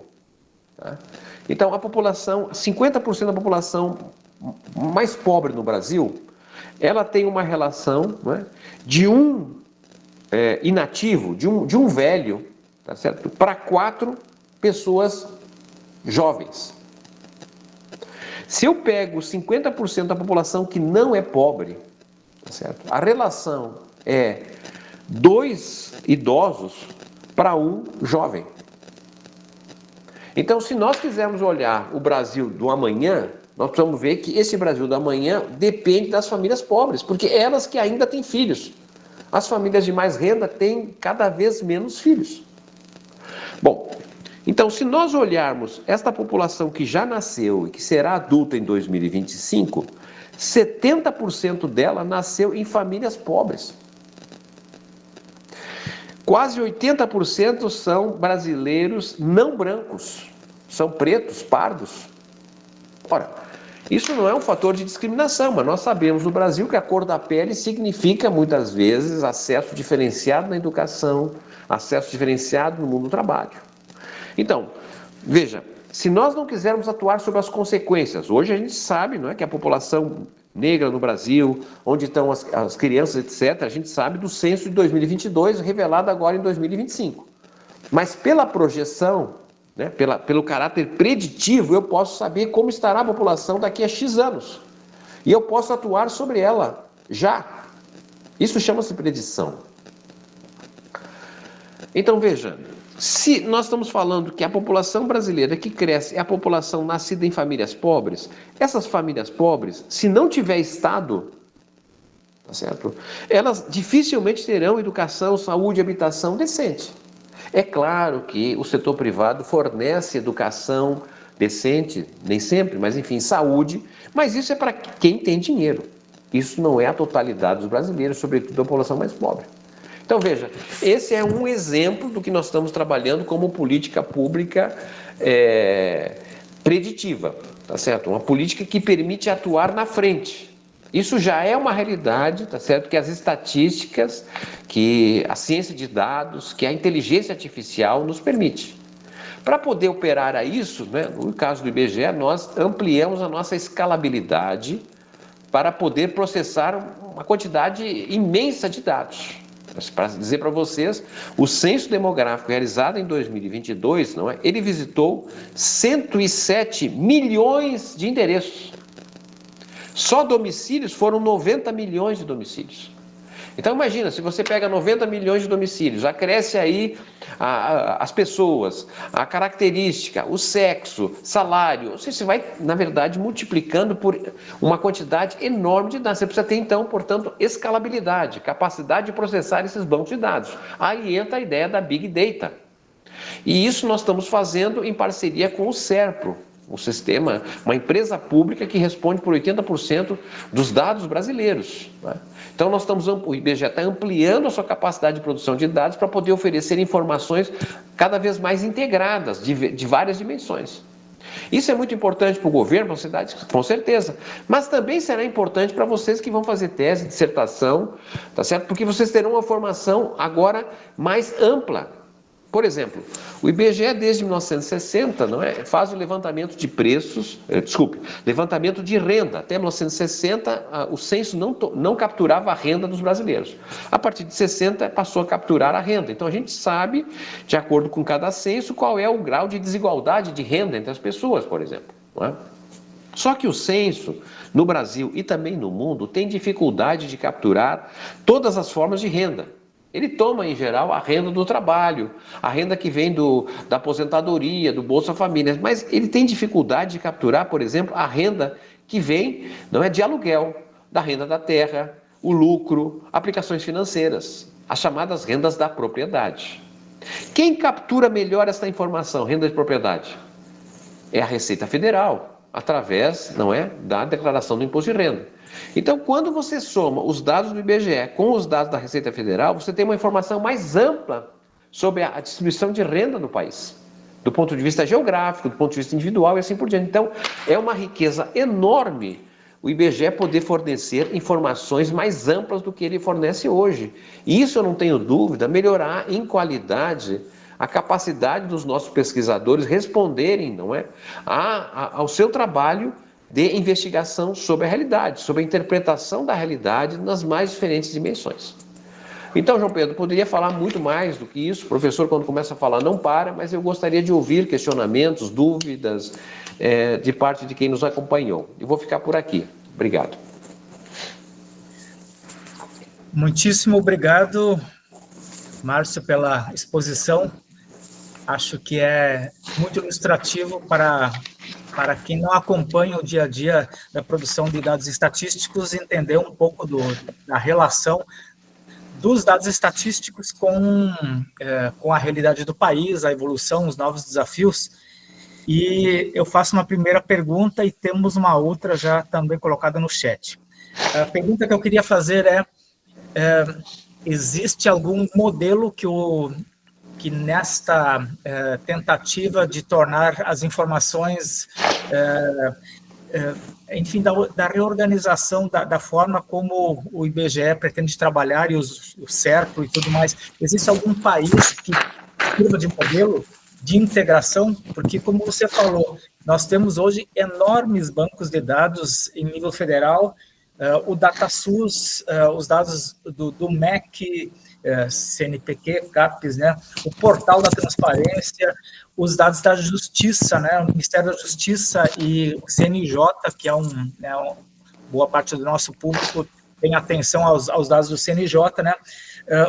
Tá? Então a população, 50% da população mais pobre no Brasil, ela tem uma relação, né, de um inativo, de um velho, tá certo, para 4 pessoas jovens. Se eu pego 50% da população que não é pobre, tá certo, a relação é 2 idosos para 1 jovem. Então, se nós quisermos olhar o Brasil do amanhã, nós precisamos ver que esse Brasil do amanhã depende das famílias pobres, porque elas que ainda têm filhos. As famílias de mais renda têm cada vez menos filhos. Bom, então se nós olharmos esta população que já nasceu e que será adulta em 2025, 70% dela nasceu em famílias pobres. Quase 80% são brasileiros não brancos, são pretos, pardos. Ora, isso não é um fator de discriminação, mas nós sabemos no Brasil que a cor da pele significa, muitas vezes, acesso diferenciado na educação, acesso diferenciado no mundo do trabalho. Então, veja, se nós não quisermos atuar sobre as consequências, hoje a gente sabe, não é, que a população negra no Brasil, onde estão as crianças, etc., a gente sabe do censo de 2022, revelado agora em 2025. Mas pela projeção, né, pelo caráter preditivo, eu posso saber como estará a população daqui a X anos. E eu posso atuar sobre ela já. Isso chama-se predição. Então, veja, se nós estamos falando que a população brasileira que cresce é a população nascida em famílias pobres, essas famílias pobres, se não tiver Estado, tá certo? Elas dificilmente terão educação, saúde e habitação decente. É claro que o setor privado fornece educação decente, nem sempre, mas enfim, saúde, mas isso é para quem tem dinheiro. Isso não é a totalidade dos brasileiros, sobretudo da população mais pobre. Então, veja, esse é um exemplo do que nós estamos trabalhando como política pública preditiva, tá certo? Uma política que permite atuar na frente. Isso já é uma realidade, tá certo? Que as estatísticas, que a ciência de dados, que a inteligência artificial nos permite. Para poder operar a isso, né, no caso do IBGE, nós ampliamos a nossa escalabilidade para poder processar uma quantidade imensa de dados. Para dizer para vocês, o censo demográfico realizado em 2022, não é? Ele visitou 107 milhões de endereços. Só domicílios foram 90 milhões de domicílios. Então imagina, se você pega 90 milhões de domicílios, acresce aí as pessoas, a característica, o sexo, salário, você vai, na verdade, multiplicando por uma quantidade enorme de dados. Você precisa ter, então, portanto, escalabilidade, capacidade de processar esses bancos de dados. Aí entra a ideia da Big Data. E isso nós estamos fazendo em parceria com o SERPRO, um sistema, uma empresa pública que responde por 80% dos dados brasileiros, né? Então o IBGE está ampliando a sua capacidade de produção de dados para poder oferecer informações cada vez mais integradas, de várias dimensões. Isso é muito importante para o governo, para a sociedade, com certeza, mas também será importante para vocês que vão fazer tese, dissertação, tá certo? Porque vocês terão uma formação agora mais ampla. Por exemplo, o IBGE desde 1960 faz o levantamento de preços, levantamento de renda. Até 1960 o censo não capturava a renda dos brasileiros. A partir de 60 passou a capturar a renda. Então a gente sabe, de acordo com cada censo, qual é o grau de desigualdade de renda entre as pessoas, por exemplo. Não é? Só que o censo, no Brasil e também no mundo, tem dificuldade de capturar todas as formas de renda. Ele toma, em geral, a renda do trabalho, a renda que vem da aposentadoria, do Bolsa Família, mas ele tem dificuldade de capturar, por exemplo, a renda que vem, de aluguel, da renda da terra, o lucro, aplicações financeiras, as chamadas rendas da propriedade. Quem captura melhor essa informação, renda de propriedade? É a Receita Federal, através, da declaração do imposto de renda. Então, quando você soma os dados do IBGE com os dados da Receita Federal, você tem uma informação mais ampla sobre a distribuição de renda no país, do ponto de vista geográfico, do ponto de vista individual e assim por diante. Então, é uma riqueza enorme o IBGE poder fornecer informações mais amplas do que ele fornece hoje. E isso, eu não tenho dúvida, melhorar em qualidade a capacidade dos nossos pesquisadores responderem, ao seu trabalho de investigação sobre a realidade, sobre a interpretação da realidade nas mais diferentes dimensões. Então, João Pedro, poderia falar muito mais do que isso. O professor, quando começa a falar, não para, mas eu gostaria de ouvir questionamentos, dúvidas, de parte de quem nos acompanhou. Eu vou ficar por aqui. Obrigado. Muitíssimo obrigado, Márcio, pela exposição. Acho que é muito ilustrativo para quem não acompanha o dia a dia da produção de dados estatísticos, entender um pouco da relação dos dados estatísticos com a realidade do país, a evolução, os novos desafios. E eu faço uma primeira pergunta e temos uma outra já também colocada no chat. A pergunta que eu queria fazer existe algum modelo que nesta tentativa de tornar as informações, enfim, da reorganização da forma como o IBGE pretende trabalhar e o SERPRO e tudo mais, existe algum país que sirva de modelo de integração? Porque, como você falou, nós temos hoje enormes bancos de dados em nível federal, o DataSUS, os dados do MEC, CNPq, CAPES, né? O portal da transparência, os dados da Justiça, né? O Ministério da Justiça e o CNJ, que é boa parte do nosso público tem atenção aos dados do CNJ, né?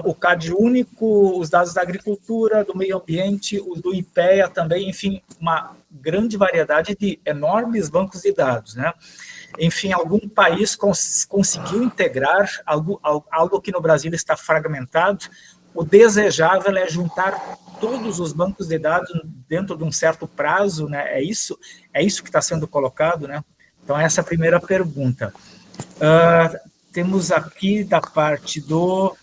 O CAD único, os dados da agricultura, do meio ambiente, os do IPEA também, enfim, uma grande variedade de enormes bancos de dados, né? Enfim, algum país conseguiu integrar algo que no Brasil está fragmentado. O desejável é juntar todos os bancos de dados dentro de um certo prazo, né? É isso que está sendo colocado, né? Então, essa é a primeira pergunta. Temos aqui da parte do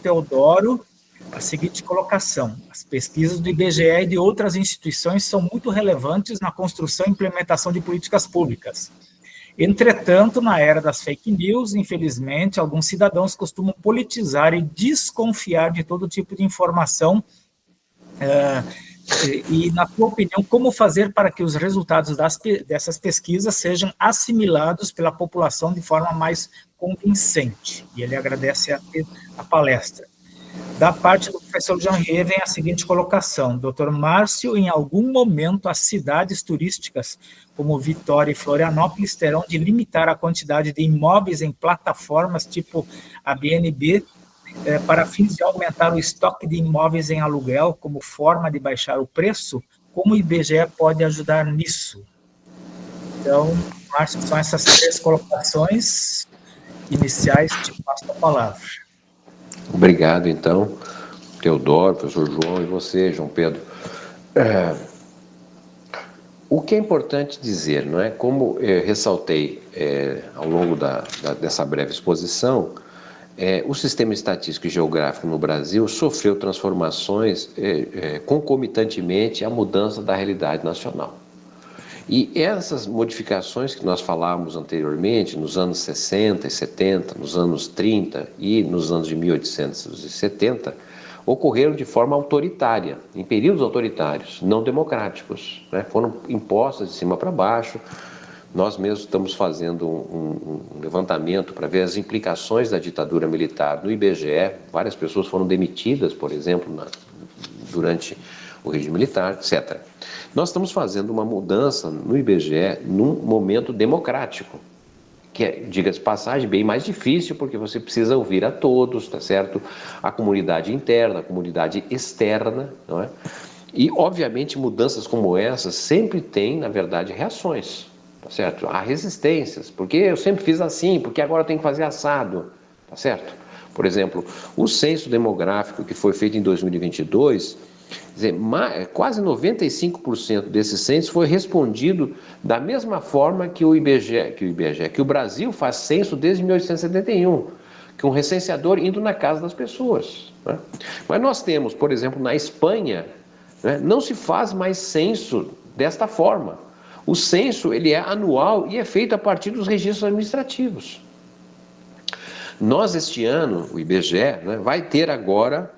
Teodoro a seguinte colocação: as pesquisas do IBGE e de outras instituições são muito relevantes na construção e implementação de políticas públicas. Entretanto, na era das fake news, infelizmente, alguns cidadãos costumam politizar e desconfiar de todo tipo de informação. E, na sua opinião, como fazer para que os resultados dessas pesquisas sejam assimilados pela população de forma mais convincente? E ele agradece a palestra. Da parte do professor Jean-Ré vem a seguinte colocação: Dr. Márcio, em algum momento as cidades turísticas, como Vitória e Florianópolis, terão de limitar a quantidade de imóveis em plataformas tipo Airbnb, para fins de aumentar o estoque de imóveis em aluguel como forma de baixar o preço? Como o IBGE pode ajudar nisso? Então, Márcio, são essas 3 colocações iniciais, te passo a palavra. Obrigado, então, Teodoro, professor João, e você, João Pedro. O que é importante dizer, não é? Como eu ressaltei ao longo dessa breve exposição, o sistema estatístico e geográfico no Brasil sofreu transformações concomitantemente à mudança da realidade nacional. E essas modificações que nós falávamos anteriormente, nos anos 60 e 70, nos anos 30 e nos anos de 1870, ocorreram de forma autoritária, em períodos autoritários, não democráticos, né? Foram impostas de cima para baixo. Nós mesmos estamos fazendo um levantamento para ver as implicações da ditadura militar no IBGE. Várias pessoas foram demitidas, por exemplo, durante o regime militar, etc. Nós estamos fazendo uma mudança no IBGE num momento democrático, que é, diga-se de passagem, bem mais difícil, porque você precisa ouvir a todos, tá certo? A comunidade interna, a comunidade externa, não é? E, obviamente, mudanças como essas sempre têm, na verdade, reações, tá certo? Há resistências, porque eu sempre fiz assim, porque agora eu tenho que fazer assado, tá certo? Por exemplo, o censo demográfico que foi feito em 2022, quer dizer, quase 95% desse censo foi respondido da mesma forma que o Brasil faz censo desde 1871, que um recenseador indo na casa das pessoas, né? Mas nós temos, por exemplo, na Espanha, né, não se faz mais censo desta forma. O censo ele é anual e é feito a partir dos registros administrativos. Nós, este ano, o IBGE, né, vai ter agora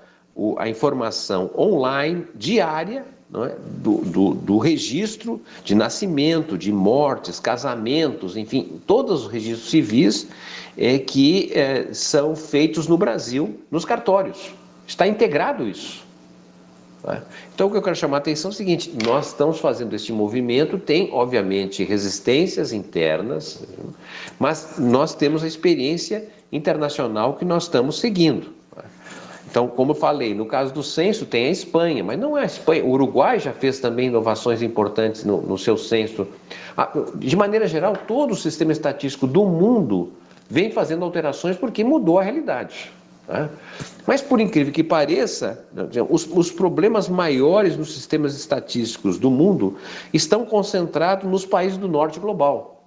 a informação online diária, não é, do registro de nascimento, de mortes, casamentos, enfim, todos os registros civis que são feitos no Brasil, nos cartórios. Está integrado isso. Então, o que eu quero chamar a atenção é o seguinte: nós estamos fazendo este movimento, tem, obviamente, resistências internas, mas nós temos a experiência internacional que nós estamos seguindo. Então, como eu falei, no caso do censo tem a Espanha, mas não é a Espanha. O Uruguai já fez também inovações importantes no seu censo. De maneira geral, todo o sistema estatístico do mundo vem fazendo alterações porque mudou a realidade. Mas, por incrível que pareça, os problemas maiores nos sistemas estatísticos do mundo estão concentrados nos países do norte global,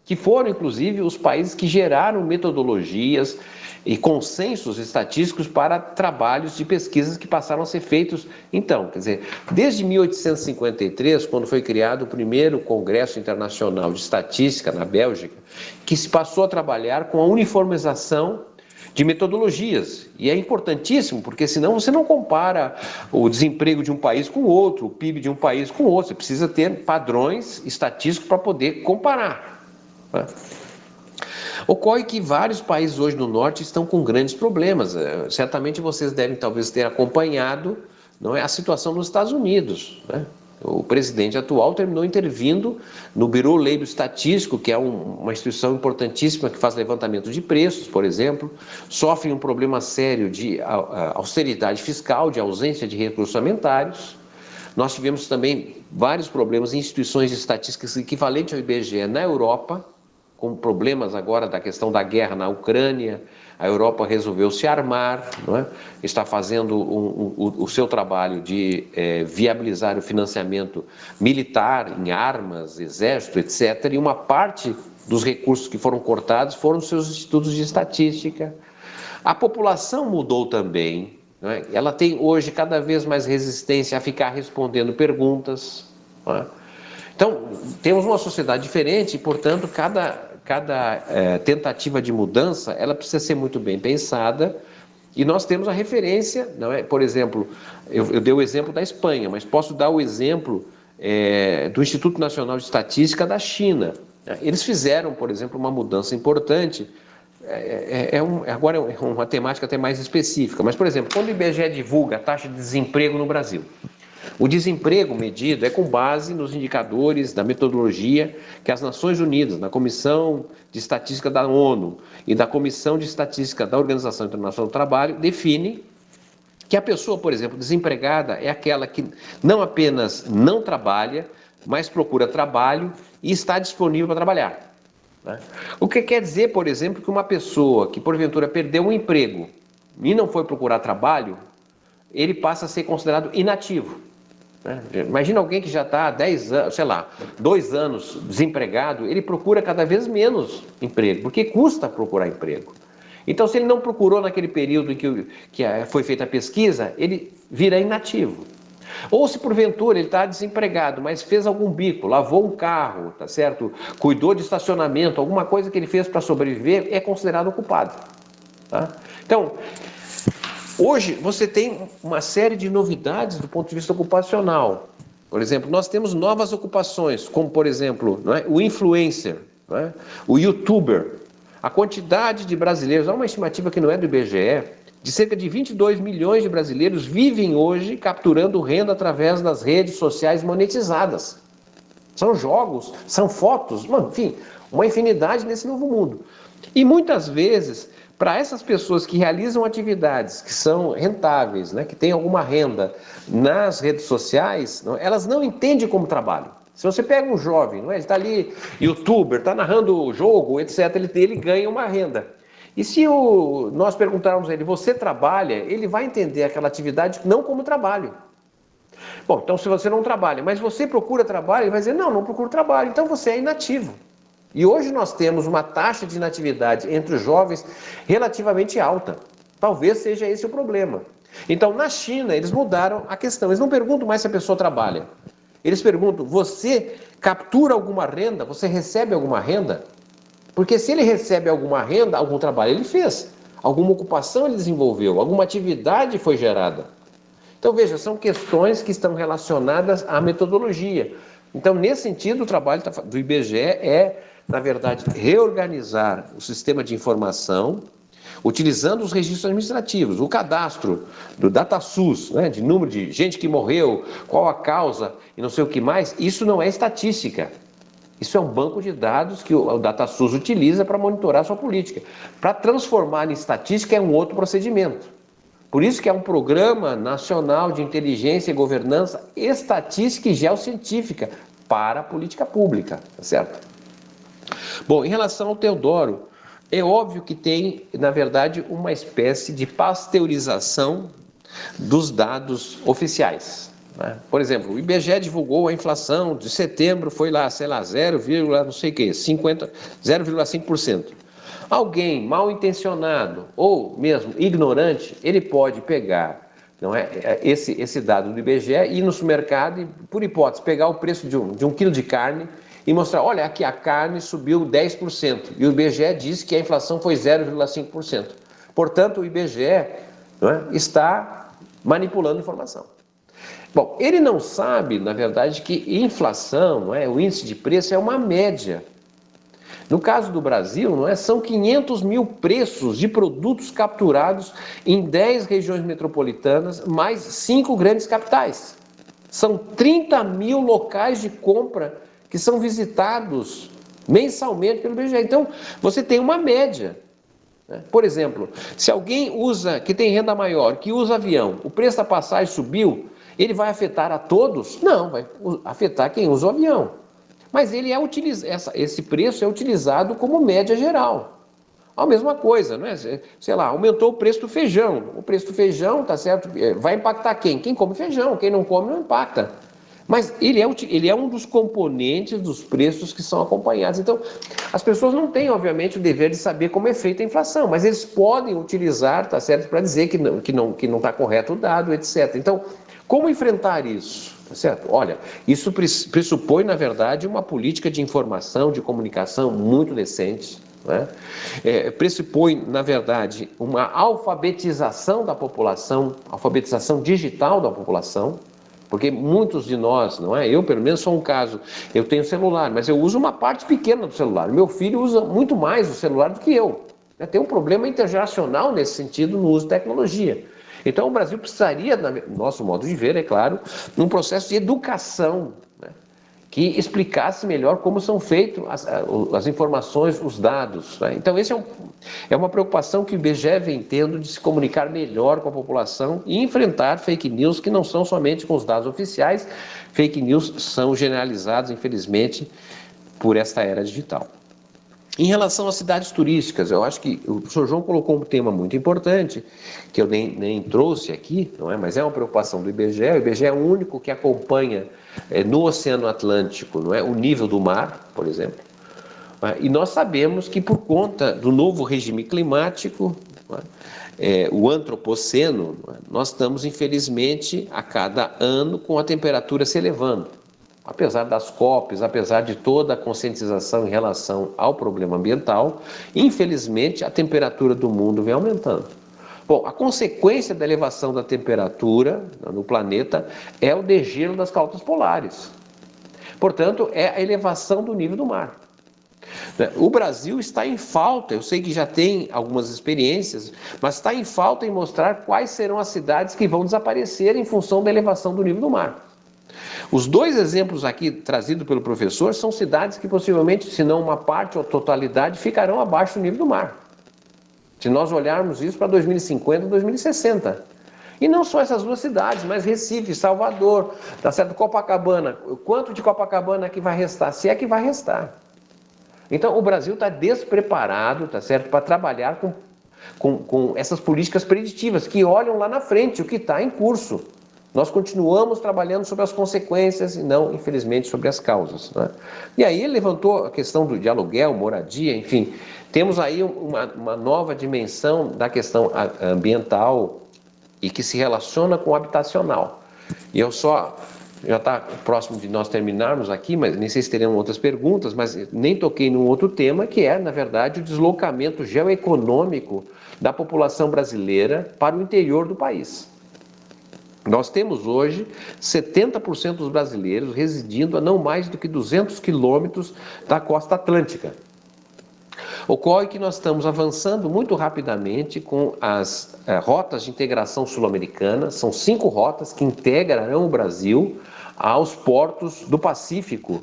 que foram, inclusive, os países que geraram metodologias e consensos estatísticos para trabalhos de pesquisas que passaram a ser feitos. Então, quer dizer, desde 1853, quando foi criado o primeiro Congresso Internacional de Estatística na Bélgica, que se passou a trabalhar com a uniformização de metodologias. E é importantíssimo, porque senão você não compara o desemprego de um país com o outro, o PIB de um país com o outro. Você precisa ter padrões estatísticos para poder comparar. Ocorre que vários países hoje no norte estão com grandes problemas. Certamente vocês devem talvez ter acompanhado, não é, a situação nos Estados Unidos, né? O presidente atual terminou intervindo no Bureau Labor Estatístico, que é uma instituição importantíssima que faz levantamento de preços, por exemplo, sofre um problema sério de austeridade fiscal, de ausência de recursos orçamentários. Nós tivemos também vários problemas em instituições de estatísticas equivalentes ao IBGE na Europa, com problemas agora da questão da guerra na Ucrânia. A Europa resolveu se armar, não é? Está fazendo o seu trabalho de viabilizar o financiamento militar em armas, exército, etc. E uma parte dos recursos que foram cortados foram dos seus institutos de estatística. A população mudou também, não é? Ela tem hoje cada vez mais resistência a ficar respondendo perguntas, não é? Então, temos uma sociedade diferente e, portanto, cada tentativa de mudança, ela precisa ser muito bem pensada, e nós temos a referência, não é? Por exemplo, eu dei o exemplo da Espanha, mas posso dar o exemplo do Instituto Nacional de Estatística da China. Eles fizeram, por exemplo, uma mudança importante, agora é uma temática até mais específica, mas, por exemplo, quando o IBGE divulga a taxa de desemprego no Brasil, o desemprego medido é com base nos indicadores da metodologia que as Nações Unidas, na Comissão de Estatística da ONU e da Comissão de Estatística da Organização Internacional do Trabalho definem que a pessoa, por exemplo, desempregada é aquela que não apenas não trabalha, mas procura trabalho e está disponível para trabalhar, né? O que quer dizer, por exemplo, que uma pessoa que porventura perdeu um emprego e não foi procurar trabalho, ele passa a ser considerado inativo. Imagina alguém que já está há 10 anos, sei lá, 2 anos desempregado, ele procura cada vez menos emprego, porque custa procurar emprego. Então, se ele não procurou naquele período em que foi feita a pesquisa, ele vira inativo. Ou se porventura ele está desempregado, mas fez algum bico, lavou um carro, tá certo? Cuidou de estacionamento, alguma coisa que ele fez para sobreviver, é considerado ocupado, tá? Então, hoje você tem uma série de novidades do ponto de vista ocupacional. Por exemplo, nós temos novas ocupações, como por exemplo, não é, o influencer, não é, o youtuber. A quantidade de brasileiros, há uma estimativa que não é do IBGE, de cerca de 22 milhões de brasileiros vivem hoje capturando renda através das redes sociais monetizadas. São jogos, são fotos, enfim, uma infinidade nesse novo mundo. E muitas vezes, para essas pessoas que realizam atividades que são rentáveis, né, que têm alguma renda nas redes sociais, elas não entendem como trabalho. Se você pega um jovem, não é? Ele está ali, youtuber, está narrando o jogo, etc., ele ganha uma renda. E se nós perguntarmos a ele, você trabalha? Ele vai entender aquela atividade não como trabalho. Bom, então se você não trabalha, mas você procura trabalho, ele vai dizer, não procuro trabalho, então você é inativo. E hoje nós temos uma taxa de inatividade entre os jovens relativamente alta. Talvez seja esse o problema. Então, na China, eles mudaram a questão. Eles não perguntam mais se a pessoa trabalha. Eles perguntam, você captura alguma renda? Você recebe alguma renda? Porque se ele recebe alguma renda, algum trabalho ele fez. Alguma ocupação ele desenvolveu, alguma atividade foi gerada. Então, veja, são questões que estão relacionadas à metodologia. Então, nesse sentido, o trabalho do IBGE é, na verdade, reorganizar o sistema de informação, utilizando os registros administrativos, o cadastro do DataSUS, né, de número de gente que morreu, qual a causa e não sei o que mais. Isso não é estatística. Isso é um banco de dados que o DataSUS utiliza para monitorar a sua política. Para transformar em estatística é um outro procedimento. Por isso que é um Programa Nacional de Inteligência e Governança Estatística e Geocientífica para a política pública, tá certo? Bom, em relação ao Teodoro, é óbvio que tem, na verdade, uma espécie de pasteurização dos dados oficiais, né? Por exemplo, o IBGE divulgou a inflação de setembro, foi lá, sei lá, 0,5%. Alguém mal intencionado ou mesmo ignorante, ele pode pegar, não é, esse dado do IBGE, ir no supermercado e, por hipótese, pegar o preço de um quilo de carne e mostrar, olha, aqui a carne subiu 10%, e o IBGE diz que a inflação foi 0,5%. Portanto, o IBGE, não é, está manipulando informação. Bom, ele não sabe, na verdade, que inflação, não é, o índice de preço é uma média. No caso do Brasil, não é? São 500 mil preços de produtos capturados em 10 regiões metropolitanas, mais 5 grandes capitais. São 30 mil locais de compra que são visitados mensalmente pelo IBGE. Então, você tem uma média. Por exemplo, se alguém que tem renda maior, que usa avião, o preço da passagem subiu, ele vai afetar a todos? Não, vai afetar quem usa o avião. Mas esse preço é utilizado como média geral. A mesma coisa, não é? Sei lá, aumentou o preço do feijão. O preço do feijão, tá certo? Vai impactar quem? Quem come feijão, quem não come não impacta. Mas ele é um dos componentes dos preços que são acompanhados. Então, as pessoas não têm, obviamente, o dever de saber como é feita a inflação, mas eles podem utilizar, tá certo, para dizer que não está correto o dado, etc. Então, como enfrentar isso? Tá certo? Olha, isso pressupõe, na verdade, uma política de informação, de comunicação muito decente. Né? Pressupõe, na verdade, uma alfabetização da população, alfabetização digital da população, porque muitos de nós, não é? Eu, pelo menos, sou um caso. Eu tenho celular, mas eu uso uma parte pequena do celular. Meu filho usa muito mais o celular do que eu. Tem um problema intergeracional nesse sentido no uso de tecnologia. Então, o Brasil precisaria, no nosso modo de ver, é claro, num processo de educação, né, que explicasse melhor como são feitas as informações, os dados. Né? Então, essa é uma preocupação que o IBGE vem tendo de se comunicar melhor com a população e enfrentar fake news que não são somente com os dados oficiais. Fake news são generalizados, infelizmente, por esta era digital. Em relação às cidades turísticas, eu acho que o professor João colocou um tema muito importante, que eu nem trouxe aqui, não é? Mas é uma preocupação do IBGE. O IBGE é o único que acompanha no Oceano Atlântico, não é? O nível do mar, por exemplo. E nós sabemos que por conta do novo regime climático, o antropoceno, nós estamos, infelizmente, a cada ano com a temperatura se elevando. Apesar das COPs, apesar de toda a conscientização em relação ao problema ambiental, infelizmente a temperatura do mundo vem aumentando. Bom, a consequência da elevação da temperatura no planeta é o degelo das calotas polares. Portanto, é a elevação do nível do mar. O Brasil está em falta, eu sei que já tem algumas experiências, mas está em falta em mostrar quais serão as cidades que vão desaparecer em função da elevação do nível do mar. Os dois exemplos aqui trazidos pelo professor são cidades que possivelmente, se não uma parte ou totalidade, ficarão abaixo do nível do mar. Se nós olharmos isso para 2050, 2060. E não só essas duas cidades, mas Recife, Salvador, tá certo? Copacabana. Quanto de Copacabana que vai restar? Se é que vai restar. Então, o Brasil está despreparado, tá certo, para trabalhar com essas políticas preditivas que olham lá na frente o que está em curso. Nós continuamos trabalhando sobre as consequências e não, infelizmente, sobre as causas. Né? E aí ele levantou a questão de aluguel, moradia, enfim. Temos aí uma nova dimensão da questão ambiental e que se relaciona com o habitacional. E já está próximo de nós terminarmos aqui, mas nem sei se teremos outras perguntas, mas nem toquei num outro tema, que é, na verdade, o deslocamento geoeconômico da população brasileira para o interior do país. Nós temos hoje 70% dos brasileiros residindo a não mais do que 200 quilômetros da costa atlântica. Ocorre que nós estamos avançando muito rapidamente com as rotas de integração sul-americana. São 5 rotas que integrarão o Brasil aos portos do Pacífico,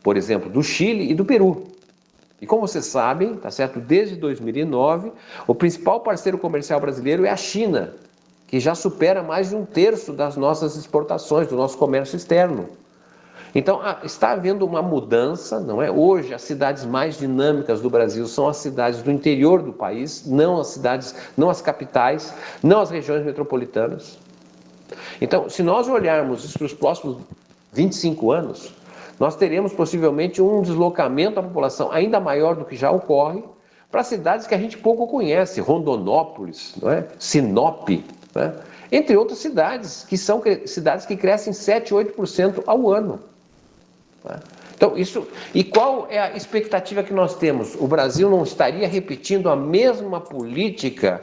por exemplo, do Chile e do Peru. E como vocês sabem, tá certo? Desde 2009, o principal parceiro comercial brasileiro é a China, que já supera mais de 1/3 das nossas exportações, do nosso comércio externo. Então, está havendo uma mudança, não é? Hoje, as cidades mais dinâmicas do Brasil são as cidades do interior do país, não as capitais, não as regiões metropolitanas. Então, se nós olharmos isso para os próximos 25 anos, nós teremos possivelmente um deslocamento da população ainda maior do que já ocorre para cidades que a gente pouco conhece, Rondonópolis, não é? Sinop, né? Entre outras cidades, que são cidades que crescem 7, 8% ao ano. Né? Então, e qual é a expectativa que nós temos? O Brasil não estaria repetindo a mesma política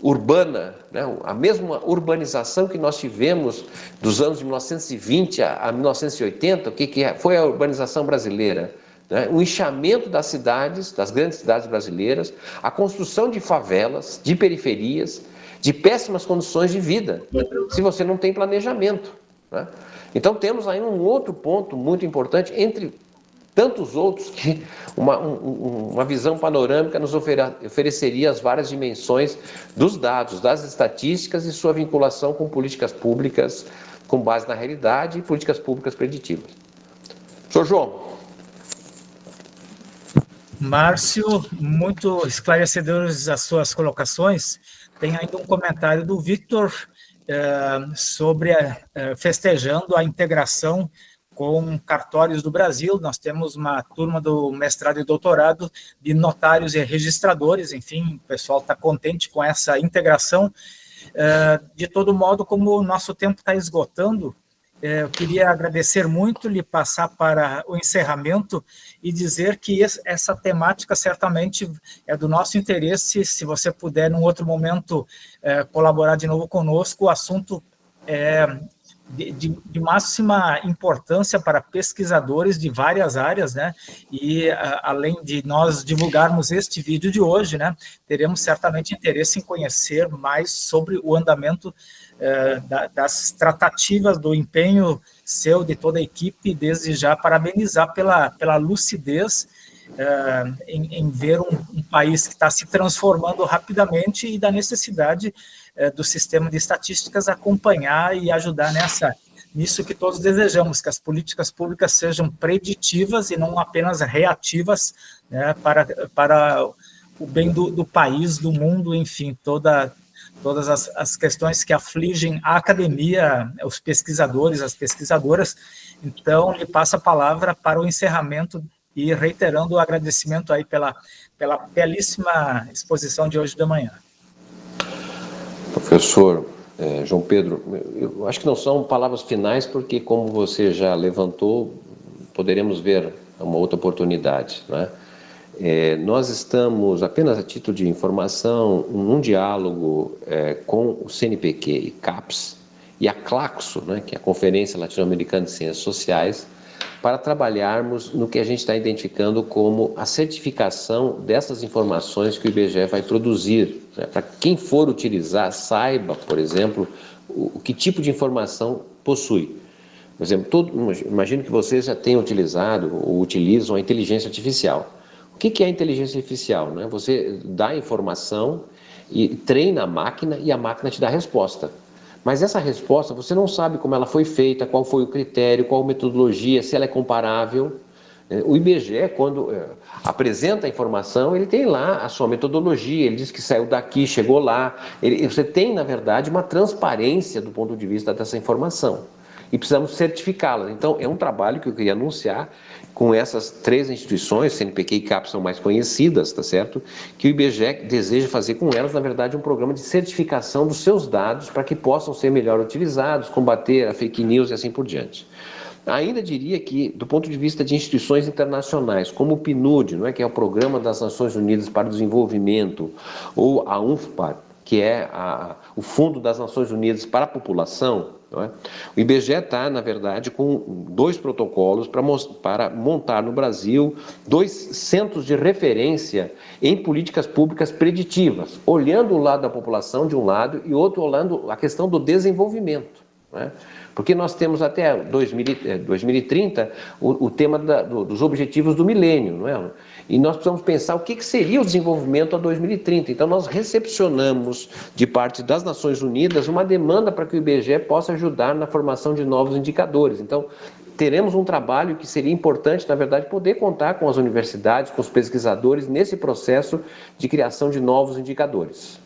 urbana, né? A mesma urbanização que nós tivemos dos anos de 1920 a 1980, o que foi a urbanização brasileira? né? O inchamento das cidades, das grandes cidades brasileiras, a construção de favelas, de periferias, de péssimas condições de vida, se você não tem planejamento, né? Então temos aí um outro ponto muito importante, entre tantos outros, que uma visão panorâmica nos ofereceria as várias dimensões dos dados, das estatísticas e sua vinculação com políticas públicas com base na realidade e políticas públicas preditivas. Senhor João. Márcio, muito esclarecedores as suas colocações. Tem ainda um comentário do Victor sobre festejando a integração com cartórios do Brasil. Nós temos uma turma do mestrado e doutorado de notários e registradores, enfim, o pessoal está contente com essa integração. De todo modo, como o nosso tempo está esgotando, eu queria agradecer muito, lhe passar para o encerramento e dizer que essa temática certamente é do nosso interesse. Se você puder, num outro momento, colaborar de novo conosco, o assunto é de máxima importância para pesquisadores de várias áreas, né? E além de nós divulgarmos este vídeo de hoje, né, teremos certamente interesse em conhecer mais sobre o andamento das tratativas, do empenho seu, de toda a equipe. Desde já parabenizar pela lucidez em ver um país que está se transformando rapidamente e da necessidade do sistema de estatísticas acompanhar e ajudar nisso que todos desejamos, que as políticas públicas sejam preditivas e não apenas reativas, né, para o bem do país, do mundo, enfim, todas as questões que afligem a academia, os pesquisadores, as pesquisadoras. Então, lhe passo a palavra para o encerramento e reiterando o agradecimento aí pela belíssima exposição de hoje de manhã. Professor João Pedro, eu acho que não são palavras finais, porque, como você já levantou, poderemos ver uma outra oportunidade, né? Nós estamos, apenas a título de informação, num diálogo com o CNPq e CAPES e a CLACSO, né, que é a Conferência Latino-Americana de Ciências Sociais, para trabalharmos no que a gente está identificando como a certificação dessas informações que o IBGE vai produzir, né, para que quem for utilizar saiba, por exemplo, que tipo de informação possui. Por exemplo, imagino que vocês já tenham utilizado ou utilizam a inteligência artificial. O que é a inteligência artificial, né? Você dá a informação e treina a máquina e a máquina te dá a resposta. Mas essa resposta você não sabe como ela foi feita, qual foi o critério, qual a metodologia, se ela é comparável. O IBGE, quando apresenta a informação, ele tem lá a sua metodologia, ele diz que saiu daqui, chegou lá. Você tem, na verdade, uma transparência do ponto de vista dessa informação. E precisamos certificá-la. Então, é um trabalho que eu queria anunciar com essas três instituições, CNPq e CAPES são mais conhecidas, tá certo? Que o IBGE deseja fazer com elas, na verdade, um programa de certificação dos seus dados para que possam ser melhor utilizados, combater a fake news e assim por diante. Ainda diria que, do ponto de vista de instituições internacionais, como o PNUD, não é, que é o Programa das Nações Unidas para o Desenvolvimento, ou a UNFPA, que é o Fundo das Nações Unidas para a População, não é? O IBGE está, na verdade, com 2 protocolos para montar no Brasil 2 centros de referência em políticas públicas preditivas, olhando o lado da população de um lado e outro olhando a questão do desenvolvimento, não é? Porque nós temos até 2030 o tema dos objetivos do milênio, não é? E nós precisamos pensar o que seria o desenvolvimento a 2030. Então, nós recepcionamos de parte das Nações Unidas uma demanda para que o IBGE possa ajudar na formação de novos indicadores. Então, teremos um trabalho que seria importante, na verdade, poder contar com as universidades, com os pesquisadores nesse processo de criação de novos indicadores.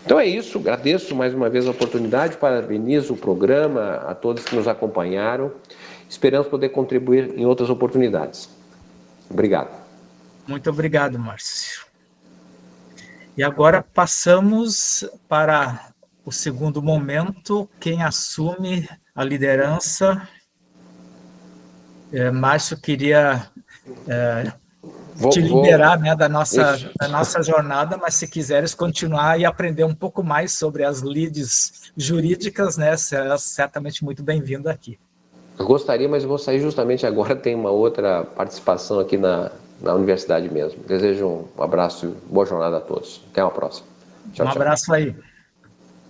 Então é isso, agradeço mais uma vez a oportunidade, parabenizo o programa, a todos que nos acompanharam, esperamos poder contribuir em outras oportunidades. Obrigado. Muito obrigado, Márcio. E agora passamos para o segundo momento, quem assume a liderança. Márcio, queria te liberar, né, da nossa jornada, mas se quiseres continuar e aprender um pouco mais sobre as lides jurídicas, né, será certamente muito bem-vindo aqui. Eu gostaria, mas eu vou sair justamente agora, tem uma outra participação aqui na universidade mesmo. Desejo um abraço e boa jornada a todos. Até uma próxima. Um Tchau, tchau. abraço aí.